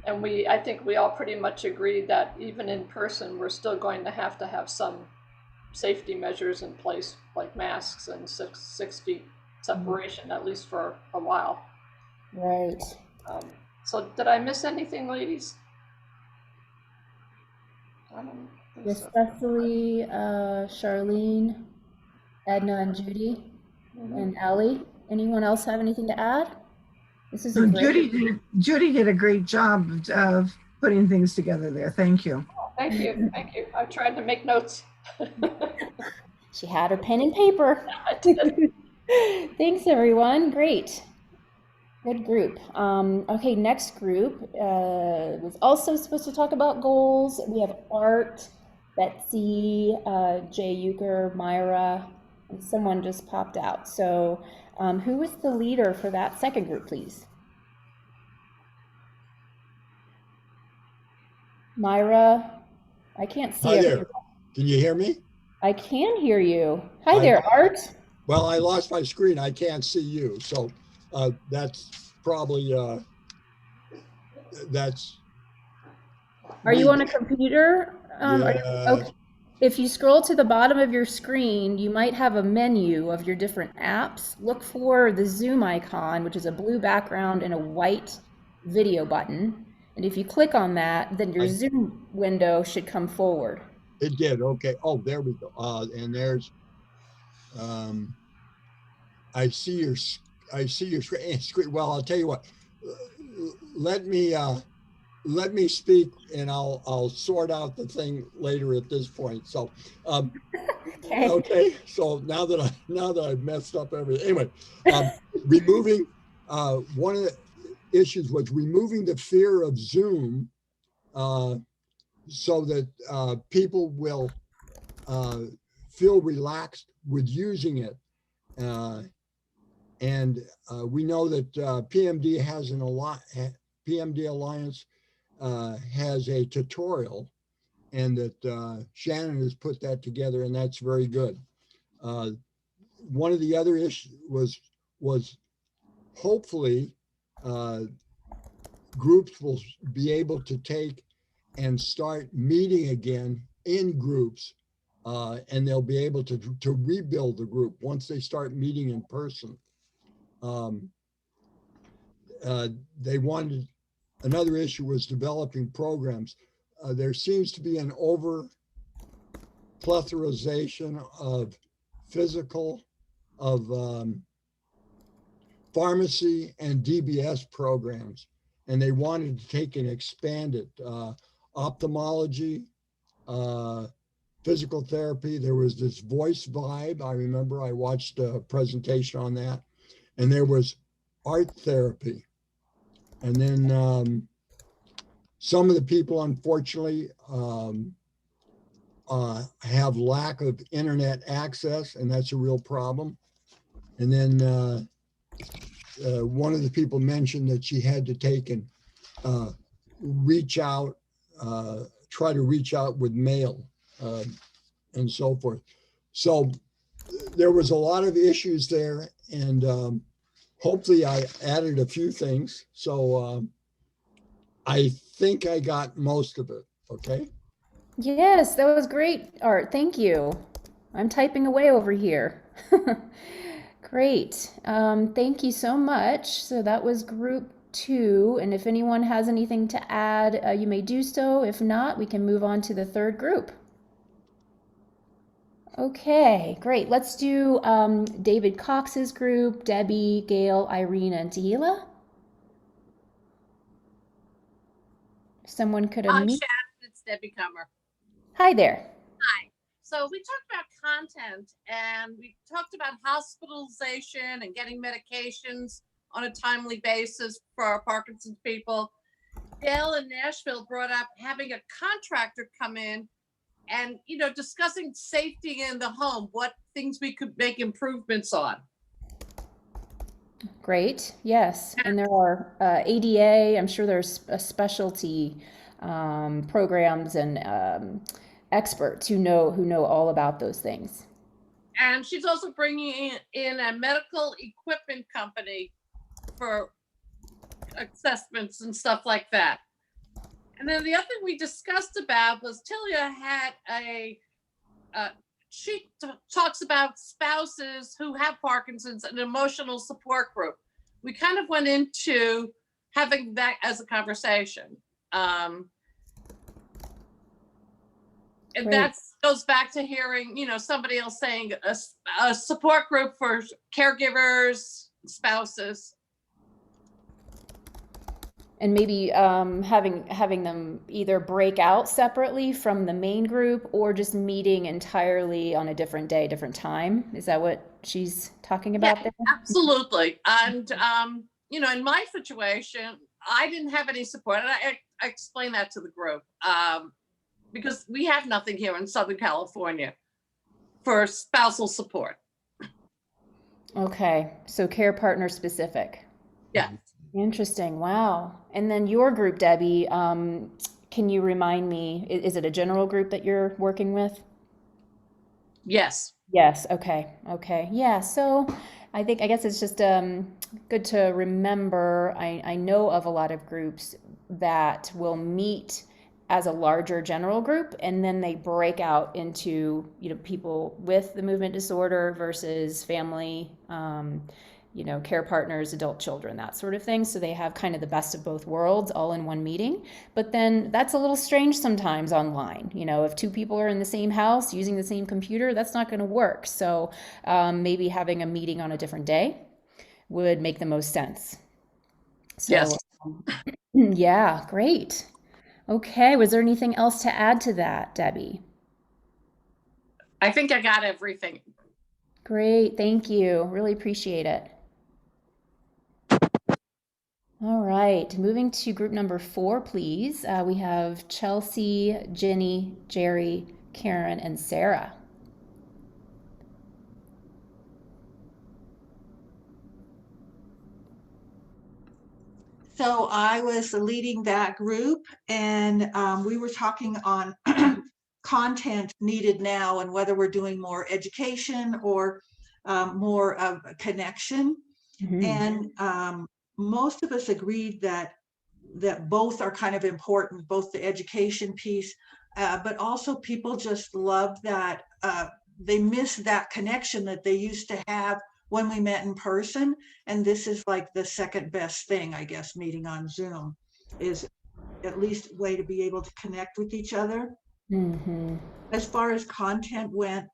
And I think we all pretty much agreed that even in person, we're still going to have some safety measures in place, like masks and 6 feet separation, at least for a while. Right. So did I miss anything, ladies? I don't think Yes, so. Cecily, Charlene, Edna, and Judy, and Ellie. Anyone else have anything to add? This is a great. Judy did a great job of putting things together there. Thank you. Oh, thank you. I tried to make notes. She had her pen and paper. Thanks, everyone. Great. Good group. Okay, next group was also supposed to talk about goals. We have Art, Betsy, Jay Euchre, Myra, and someone just popped out. So who is the leader for that second group, please? Myra, I can't see Hi there. everyone. Can you hear me? I can hear you. Hi there, Art. Well, I lost my screen. I can't see you. So that's probably, that's. Are you on a computer? Yeah. If you scroll to the bottom of your screen, you might have a menu of your different apps. Look for the Zoom icon, which is a blue background and a white video button. And if you click on that, then your Zoom window should come forward. It did. Okay. Oh, there we go. And there's, I see your screen. Well, I'll tell you what, let me speak and I'll sort out the thing later at this point. So, okay. So now that I've messed up everything, anyway, removing, one of the issues was removing the fear of Zoom, so that people will feel relaxed with using it. And we know that PMD has PMD Alliance has a tutorial, and that Shannon has put that together, and that's very good. One of the other issues was hopefully groups will be able to take and start meeting again in groups, and they'll be able to rebuild the group once they start meeting in person. They wanted, another issue was developing programs. There seems to be an over plethaurization of physical, of pharmacy and DBS programs, and they wanted to take and expand it. Ophthalmology, physical therapy. There was this voice vibe. I remember I watched a presentation on that, and there was art therapy. And then some of the people, unfortunately, have lack of internet access, and that's a real problem. And then one of the people mentioned that she had to take and reach out, try to reach out with mail, and so forth. So there was a lot of issues there, and hopefully I added a few things. So I think I got most of it. Okay. Yes, that was great, Art. Thank you. I'm typing away over here. Great. Thank you so much. So that was group 2. And if anyone has anything to add, you may do so. If not, we can move on to the third group. Okay, great. Let's do David Cox's group, Debbie, Gail, Irene, and Tehila. Someone could Hi, unmute. Shannon, it's Debbie Comer. Hi there. Hi. So we talked about content, and we talked about hospitalization and getting medications on a timely basis for our Parkinson's people. Gail in Nashville brought up having a contractor come in and, discussing safety in the home, what things we could make improvements on. Great. Yes. And there are ADA, I'm sure there's a specialty programs and experts who know all about those things. And she's also bringing in a medical equipment company for assessments and stuff like that. And then the other thing we discussed about was Tilia had she talks about spouses who have Parkinson's, an emotional support group. We kind of went into having that as a conversation. And that goes back to hearing, somebody else saying a support group for caregivers, spouses. And maybe having them either break out separately from the main group or just meeting entirely on a different day, different time. Is that what she's talking about there? Absolutely. And, in my situation, I didn't have any support. And I explained that to the group because we have nothing here in Southern California for spousal support. Okay. So care partner specific. Yeah. Interesting. Wow. And then your group, Debbie, can you remind me, is it a general group that you're working with? Yes. Yes, okay, okay. Yeah, so I guess it's just good to remember. I know of a lot of groups that will meet as a larger general group, and then they break out into, people with the movement disorder versus family, care partners, adult children, that sort of thing. So they have kind of the best of both worlds all in one meeting. But then that's a little strange sometimes online. If two people are in the same house using the same computer, that's not going to work. So maybe having a meeting on a different day would make the most sense. So, Yes. Yeah, great. Okay, was there anything else to add to that, Debbie? I think I got everything. Great, thank you. Really appreciate it. All right, moving to group number 4, please. We have Chelsea, Jenny, Jerry, Karen, and Sarah. So I was leading that group, and we were talking on content needed now and whether we're doing more education or more of a connection. And most of us agreed that both are kind of important, both the education piece, but also people just love that they miss that connection that they used to have when we met in person. And this is like the second best thing, I guess, meeting on Zoom is at least a way to be able to connect with each other. As far as content went,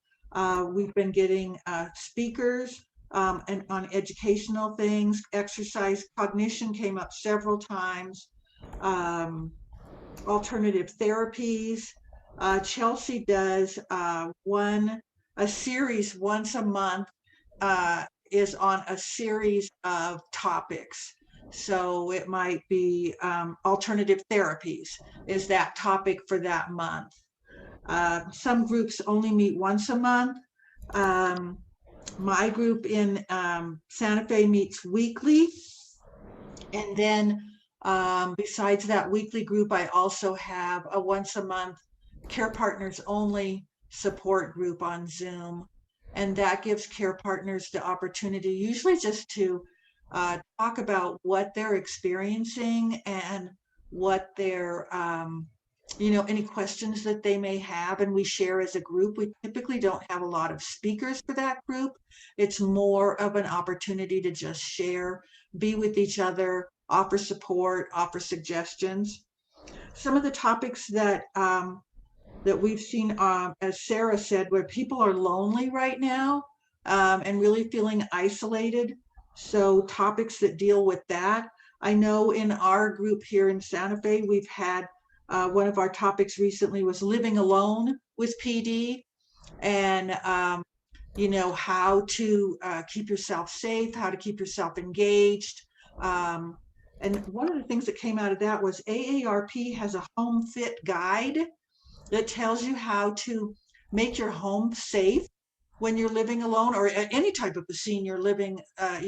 we've been getting speakers and on educational things. Exercise cognition came up several times. Alternative therapies. Chelsea does a series once a month, is on a series of topics. So it might be alternative therapies is that topic for that month. Some groups only meet once a month. My group in Santa Fe meets weekly. And then besides that weekly group, I also have a once a month Care Partners only support group on Zoom. And that gives Care Partners the opportunity, usually just to talk about what they're experiencing and what their any questions that they may have, and we share as a group. We typically don't have a lot of speakers for that group. It's more of an opportunity to just share, be with each other, offer support, offer suggestions. Some of the topics that we've seen, as Sarah said, where people are lonely right now and really feeling isolated. So topics that deal with that. I know in our group here in Santa Fe, we've had one of our topics recently was living alone with PD, and how to keep yourself safe, how to keep yourself engaged. And one of the things that came out of that was AARP has a home fit guide that tells you how to make your home safe when you're living alone, or any type of a senior living,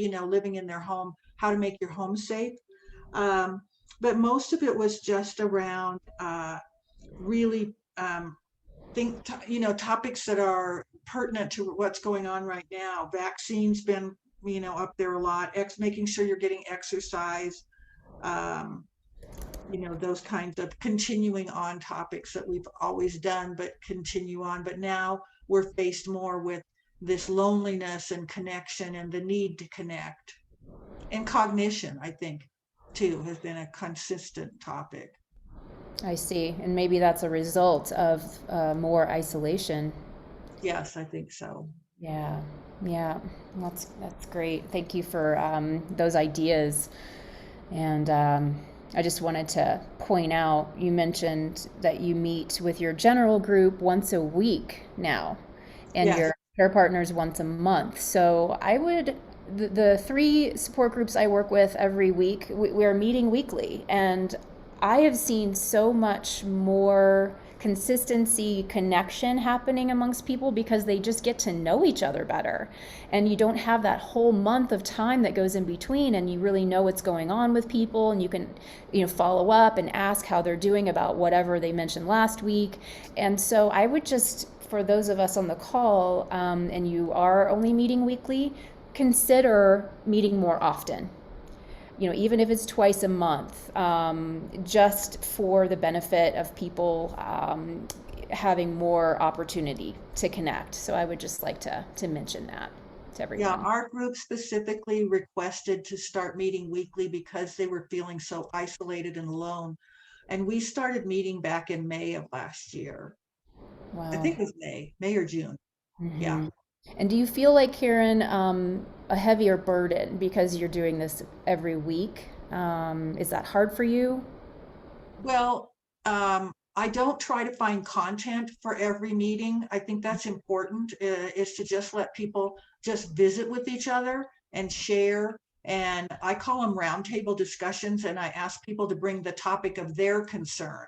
living in their home, how to make your home safe. But most of it was just around really topics that are pertinent to what's going on right now. Vaccines been, up there a lot. Making sure you're getting exercise. Those kinds of continuing on topics that we've always done, but continue on. But now we're faced more with this loneliness and connection and the need to connect. And cognition, I think, too, has been a consistent topic. I see. And maybe that's a result of more isolation. Yes, I think so. Yeah. That's great. Thank you for those ideas. And I just wanted to point out, you mentioned that you meet with your general group once a week now, and Yes. your Care Partners once a month. So the 3 support groups I work with every week, we're meeting weekly, and I have seen so much more consistency, connection happening amongst people because they just get to know each other better. And you don't have that whole month of time that goes in between, and you really know what's going on with people, and you can, follow up and ask how they're doing about whatever they mentioned last week. And so I would just, for those of us on the call, and you are only meeting weekly, consider meeting more often. Even if it's twice a month, just for the benefit of people having more opportunity to connect. So I would just like to mention that to everyone. Yeah, our group specifically requested to start meeting weekly because they were feeling so isolated and alone. And we started meeting back in May of last year. Wow. I think it was May or June. Mm-hmm. Yeah. And do you feel like, Karen, a heavier burden because you're doing this every week? Is that hard for you? Well, I don't try to find content for every meeting. I think that's important, is to just let people just visit with each other and share. And I call them roundtable discussions, and I ask people to bring the topic of their concern.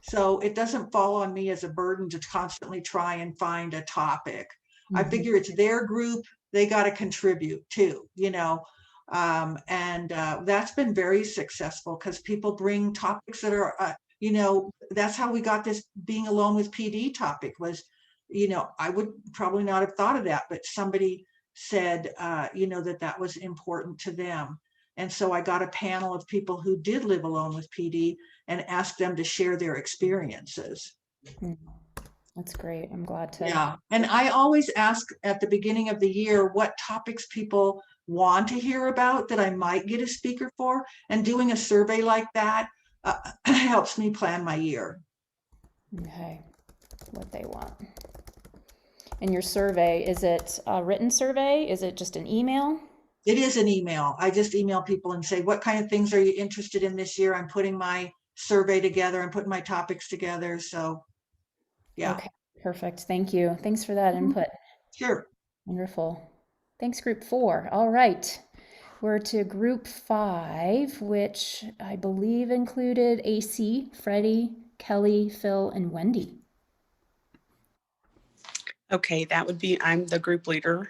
So it doesn't fall on me as a burden to constantly try and find a topic. I figure it's their group, they got to contribute too, that's been very successful because people bring topics that are, that's how we got this being alone with PD topic was, I would probably not have thought of that, but somebody said, that was important to them. And so I got a panel of people who did live alone with PD and asked them to share their experiences. That's great. I'm glad to. Yeah. And I always ask at the beginning of the year what topics people want to hear about that I might get a speaker for. And doing a survey like that helps me plan my year. Okay. What they want. And your survey, is it a written survey? Is it just an email? It is an email. I just email people and say, what kind of things are you interested in this year? I'm putting my survey together and putting my topics together. So, yeah. Okay, perfect. Thank you. Thanks for that input. Sure. Wonderful. Thanks, group 4. All right. We're to group 5, which I believe included AC, Freddie, Kelly, Phil, and Wendy. Okay, that would be, I'm the group leader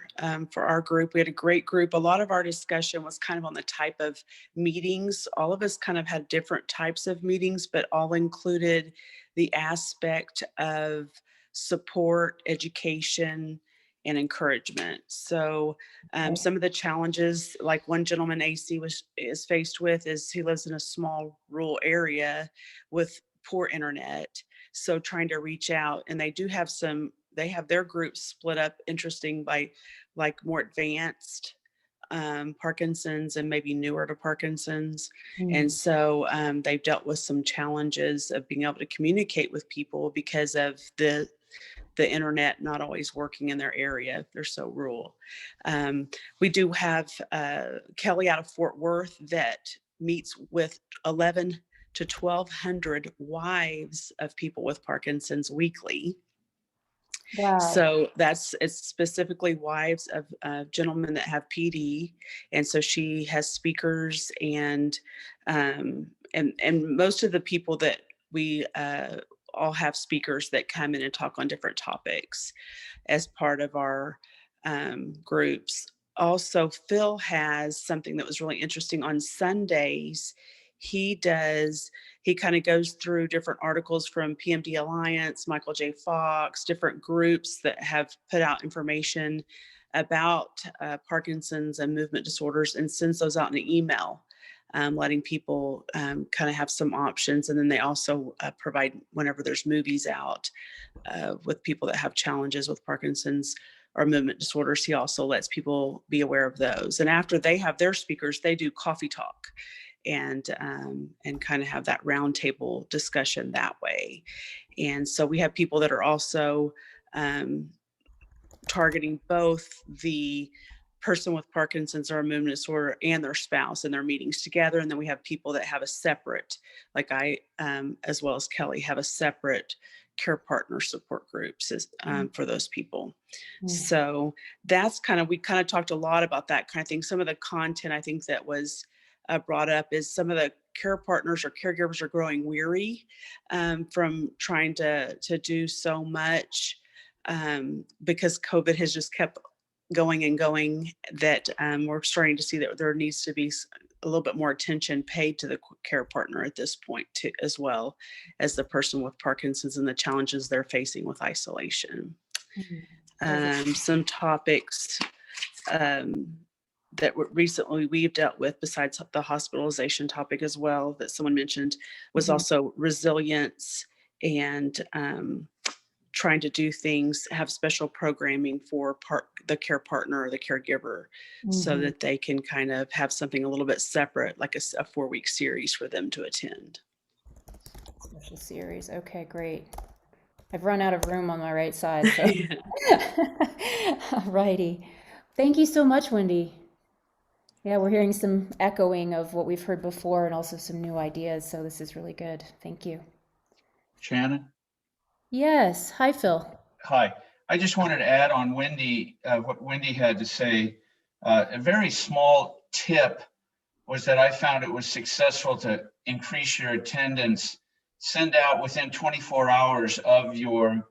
for our group. We had a great group. A lot of our discussion was kind of on the type of meetings. All of us kind of had different types of meetings, but all included the aspect of support, education, and encouragement. So some of the challenges, like one gentleman AC is faced with, is he lives in a small rural area with poor internet. So trying to reach out, and they have their groups split up interesting by like more advanced Parkinson's and maybe newer to Parkinson's. And so they've dealt with some challenges of being able to communicate with people because of the internet not always working in their area. They're so rural. We do have Kelly out of Fort Worth that meets with 11 to 1,200 wives of people with Parkinson's weekly. Wow. So it's specifically wives of gentlemen that have PD. And so she has speakers and most of the people that we all have speakers that come in and talk on different topics as part of our groups. Also, Phil has something that was really interesting on Sundays. He kind of goes through different articles from PMD Alliance, Michael J. Fox, different groups that have put out information about Parkinson's and movement disorders, and sends those out in an email, letting people kind of have some options. And then they also provide, whenever there's movies out with people that have challenges with Parkinson's or movement disorders, he also lets people be aware of those. And after they have their speakers, they do coffee talk and kind of have that roundtable discussion that way. And so we have people that are also targeting both the person with Parkinson's or a movement disorder and their spouse in their meetings together. And then we have people that have a separate, like I, as well as Kelly, have a separate care partner support groups for those people. So that's we kind of talked a lot about that kind of thing. Some of the content I think that was brought up is some of the care partners or caregivers are growing weary from trying to do so much because COVID has just kept going and going, that we're starting to see that there needs to be a little bit more attention paid to the care partner at this point too, as well as the person with Parkinson's and the challenges they're facing with isolation. Some topics that recently we've dealt with, besides the hospitalization topic as well, that someone mentioned, was also resilience and trying to do things, have special programming for the care partner or the caregiver so that they can kind of have something a little bit separate, like a 4-week series for them to attend. Special series. Okay, great. I've run out of room on my right side. So. Alrighty. Thank you so much, Wendy. Yeah, we're hearing some echoing of what we've heard before and also some new ideas. So this is really good. Thank you. Shannon? Yes. Hi, Phil. Hi. I just wanted to add on Wendy, what Wendy had to say. A very small tip was that I found it was successful to increase your attendance. Send out within 24 hours of your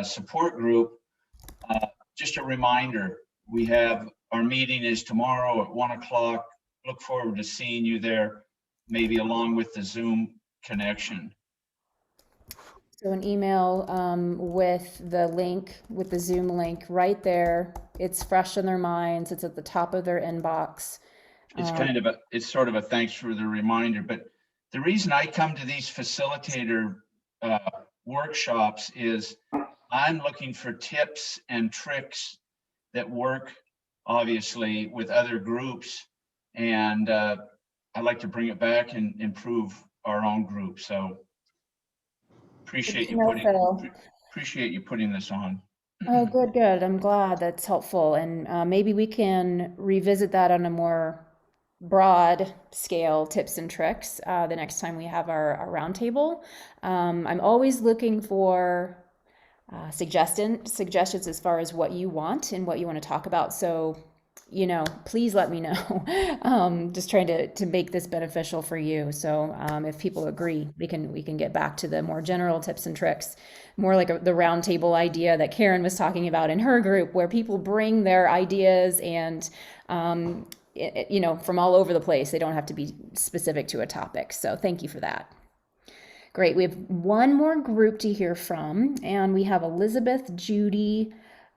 support group just a reminder. We have our meeting is tomorrow at 1 o'clock. Look forward to seeing you there, maybe along with the Zoom connection. So an email with the link, with the Zoom link right there. It's fresh in their minds. It's at the top of their inbox. It's sort of a thanks for the reminder. But the reason I come to these facilitator workshops is I'm looking for tips and tricks that work, obviously, with other groups. And I'd like to bring it back and improve our own group. So appreciate you putting this on. Oh, good, good. I'm glad that's helpful. And maybe we can revisit that on a more broad scale, tips and tricks, the next time we have our roundtable. I'm always looking for suggestions as far as what you want and what you want to talk about. So, please let me know. Just trying to make this beneficial for you. So if people agree, we can get back to the more general tips and tricks, more like the roundtable idea that Karen was talking about in her group, where people bring their ideas and from all over the place. They don't have to be specific to a topic. So thank you for that. Great. We have one more group to hear from, and we have Elizabeth, Judy,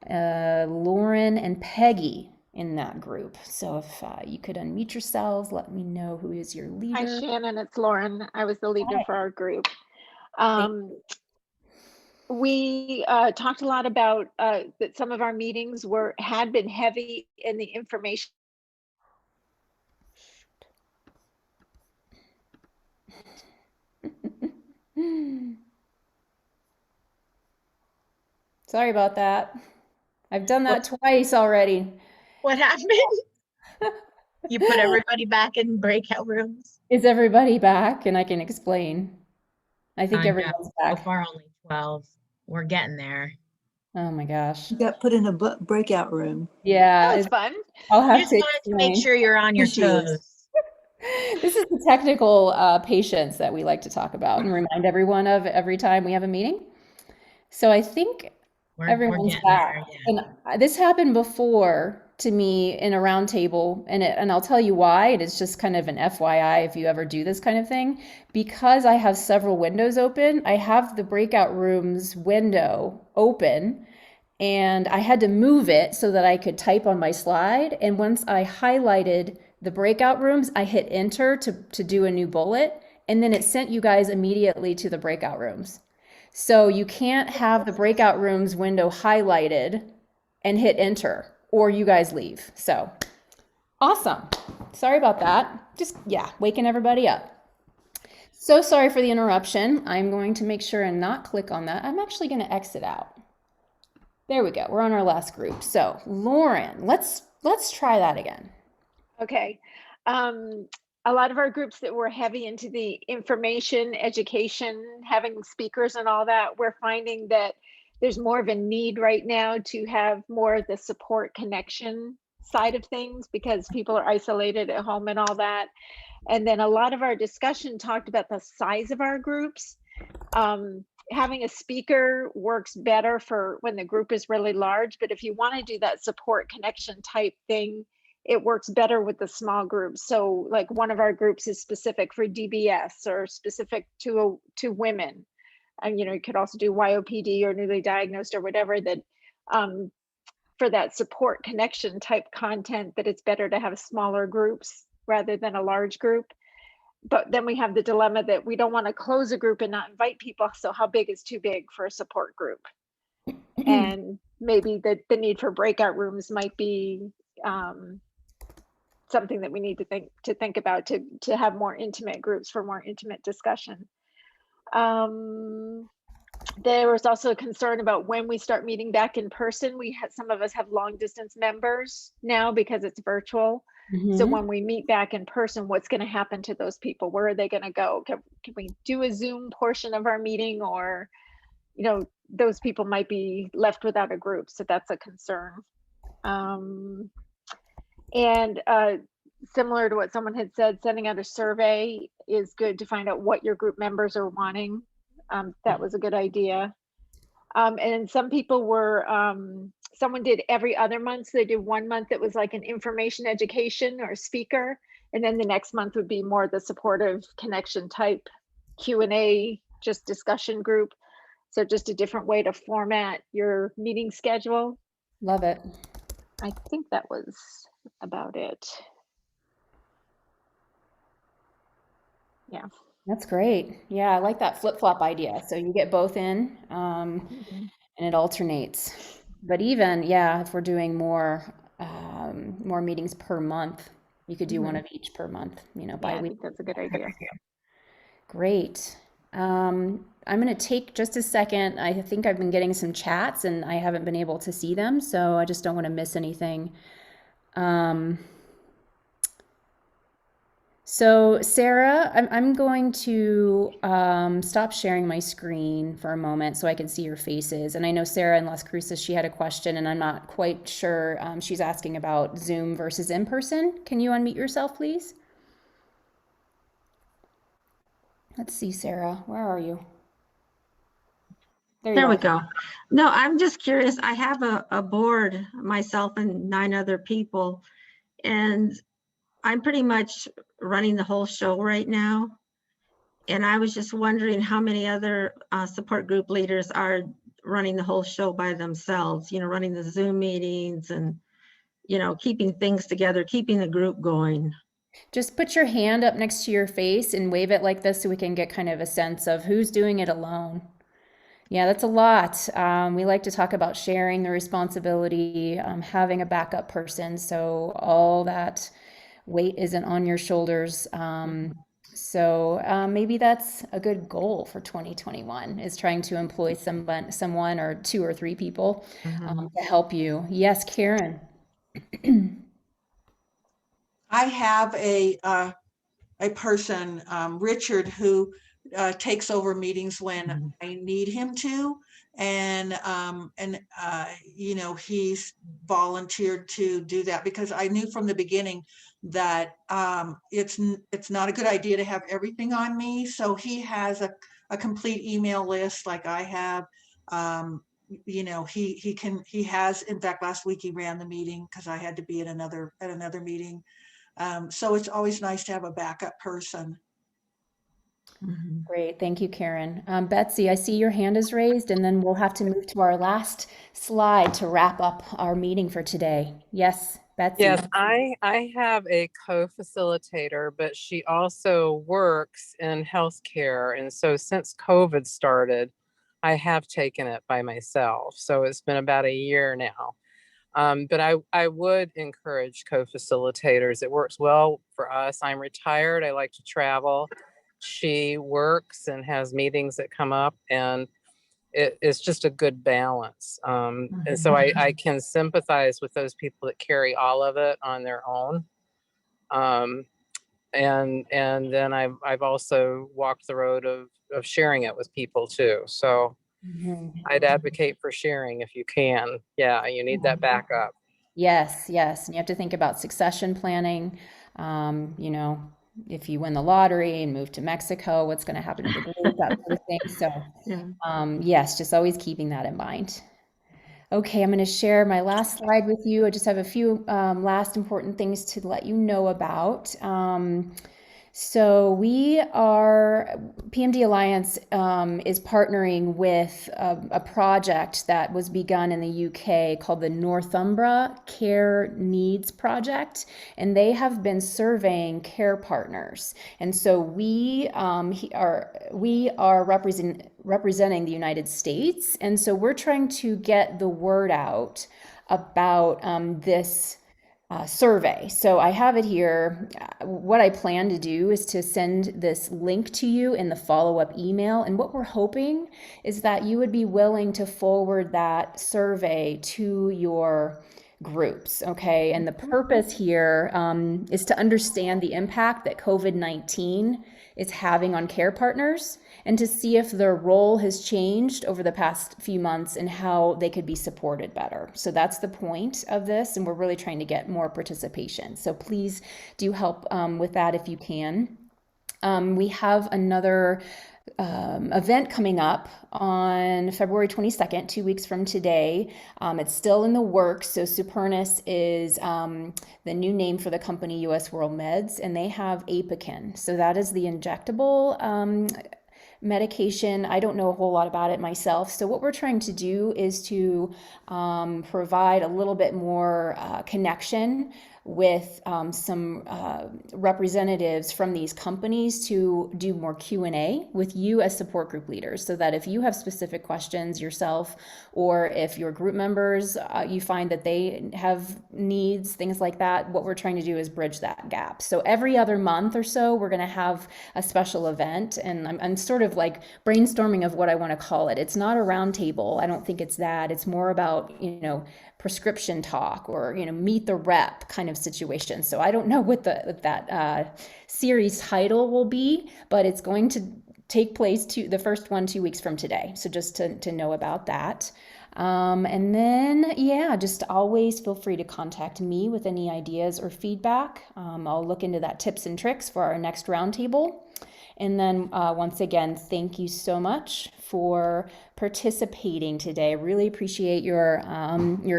Lauren, and Peggy in that group. So if you could unmute yourselves, let me know who is your leader. Hi, Shannon. It's Lauren. I was the leader for our group. We talked a lot about that some of our meetings had been heavy in the information. Sorry about that. I've done that twice already. What happened? You put everybody back in breakout rooms? Is everybody back? And I can explain. I think everyone's back. So far only 12. We're getting there. Oh my gosh. You got put in a breakout room. Yeah. That was fun. I'll have Just wanted to make sure you're on your toes. This is the technical patience that we like to talk about and remind everyone of every time we have a meeting. So I think everyone's back. And this happened before to me in a roundtable, and I'll tell you why. It is just kind of an FYI if you ever do this kind of thing. Because I have several windows open, I have the breakout rooms window open, and I had to move it so that I could type on my slide. And once I highlighted the breakout rooms, I hit enter to do a new bullet, and then it sent you guys immediately to the breakout rooms. So you can't have the breakout rooms window highlighted and hit enter, or you guys leave. So awesome. Sorry about that. Just, waking everybody up. So sorry for the interruption. I'm going to make sure and not click on that. I'm actually going to exit out. There we go. We're on our last group. So Lauren, let's try that again. Okay. A lot of our groups that were heavy into the information, education, having speakers and all that, we're finding that there's more of a need right now to have more of the support connection side of things because people are isolated at home and all that. And then a lot of our discussion talked about the size of our groups. Having a speaker works better for when the group is really large, but if you want to do that support connection type thing, it works better with the small groups. So like one of our groups is specific for DBS or specific to women. And you could also do YOPD or newly diagnosed or whatever, that for that support connection type content, that it's better to have smaller groups rather than a large group. But then we have the dilemma that we don't want to close a group and not invite people. So how big is too big for a support group? And maybe the need for breakout rooms might be something that we need to think about to have more intimate groups for more intimate discussion. There was also a concern about when we start meeting back in person. Some of us have long distance members now because it's virtual. So when we meet back in person, what's going to happen to those people? Where are they going to go? Can we do a Zoom portion of our meeting, or, those people might be left without a group. So that's a concern. And similar to what someone had said, sending out a survey is good to find out what your group members are wanting. That was a good idea. And some people were, someone did every other month. So they did 1 month that was like an information education or speaker. And then the next month would be more the supportive connection type Q&A, just discussion group. So just a different way to format your meeting schedule. Love it. I think that was about it. Yeah. That's great. Yeah, I like that flip-flop idea. So you get both in, and it alternates. But even, yeah, if we're doing more meetings per month, you could do one of each per month, I think that's a good idea. Great. I'm going to take just a second. I think I've been getting some chats and I haven't been able to see them, so I just don't want to miss anything. So Sarah, I'm going to stop sharing my screen for a moment so I can see your faces. And I know Sarah in Las Cruces, she had a question, and I'm not quite sure. She's asking about Zoom versus in person. Can you unmute yourself, please? Let's see, Sarah, where are you? There we go. No, I'm just curious. I have a board, myself and 9 other people, and I'm pretty much running the whole show right now. And I was just wondering how many other support group leaders are running the whole show by themselves, running the Zoom meetings and, keeping things together, keeping the group going. Just put your hand up next to your face and wave it like this so we can get kind of a sense of who's doing it alone. Yeah, that's a lot. We like to talk about sharing the responsibility, having a backup person, so all that weight isn't on your shoulders. So maybe that's a good goal for 2021, is trying to employ someone or 2 or 3 people to help you. Yes, Karen. I have a person, Richard, who takes over meetings when I need him to, and he's volunteered to do that because I knew from the beginning that it's not a good idea to have everything on me. So he has a complete email list like I have. He has, in fact, last week he ran the meeting because I had to be at another meeting. So it's always nice to have a backup person. Great, thank you, Karen. Betsy, I see your hand is raised, and then we'll have to move to our last slide to wrap up our meeting for today. Yes, Betsy. Yes, I have a co-facilitator, but she also works in healthcare. And so since COVID started, I have taken it by myself. So it's been about a year now. But I would encourage co-facilitators. It works well for us. I'm retired. I like to travel. She works and has meetings that come up, and it's just a good balance. And so I can sympathize with those people that carry all of it on their own. And then I've also walked the road of sharing it with people too. So I'd advocate for sharing if you can. Yeah, you need that backup. Yes, yes. And you have to think about succession planning, if you win the lottery and move to Mexico, what's going to happen to the group, that sort of thing. So yes, just always keeping that in mind. Okay, I'm going to share my last slide with you. I just have a few last important things to let you know about. So PMD Alliance is partnering with a project that was begun in the UK called the Northumbria Care Needs Project, and they have been surveying care partners. And so we are representing the United States, and so we're trying to get the word out about this survey. So I have it here. What I plan to do is to send this link to you in the follow-up email. And what we're hoping is that you would be willing to forward that survey to your groups, okay? And the purpose here is to understand the impact that COVID-19 is having on care partners and to see if their role has changed over the past few months and how they could be supported better. So that's the point of this, and we're really trying to get more participation. So please do help with that if you can. We have another event coming up on February 22nd, 2 weeks from today. It's still in the works. So Supernus is the new name for the company, US World Meds, and they have Apokyn. So that is the injectable medication. I don't know a whole lot about it myself. So what we're trying to do is to provide a little bit more connection with some representatives from these companies to do more Q&A with you as support group leaders, so that if you have specific questions yourself, or if your group members, you find that they have needs, things like that, what we're trying to do is bridge that gap. So every other month or so, we're gonna have a special event, and I'm sort of like brainstorming of what I wanna call it. It's not a roundtable, I don't think it's that. It's more about, prescription talk, or meet the rep kind of situation. So I don't know what that series title will be, but it's going to take place the first one 2 weeks from today. So just to know about that. And then, just always feel free to contact me with any ideas or feedback. I'll look into that tips and tricks for our next roundtable. And then once again, thank you so much for participating today. I really appreciate your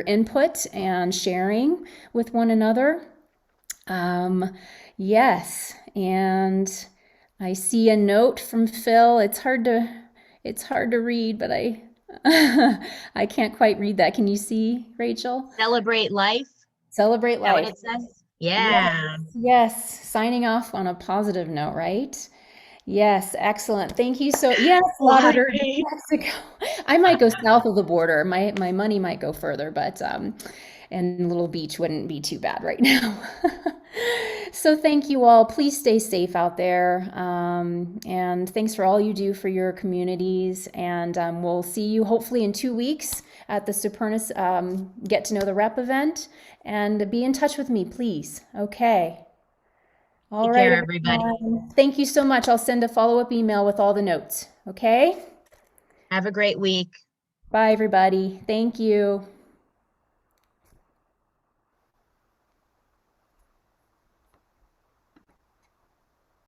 input and sharing with one another. Yes, and I see a note from Phil. It's hard to read, but I can't quite read that. Can you see, Rachel? Celebrate life. Celebrate Is that life. what it says? Yeah. Yes. Signing off on a positive note, right? Yes, excellent. Thank you. So yes, Lauderdale, Mexico. I might go south of the border. My money might go further, but and Little Beach wouldn't be too bad right now. So thank you all. Please stay safe out there. And thanks for all you do for your communities. And we'll see you hopefully in 2 weeks at the Supernus Get to Know the Rep event. And be in touch with me, please. Okay. All right, care, everybody. Thank you so much. I'll send a follow-up email with all the notes. Okay? Have a great week. Bye, everybody. Thank you.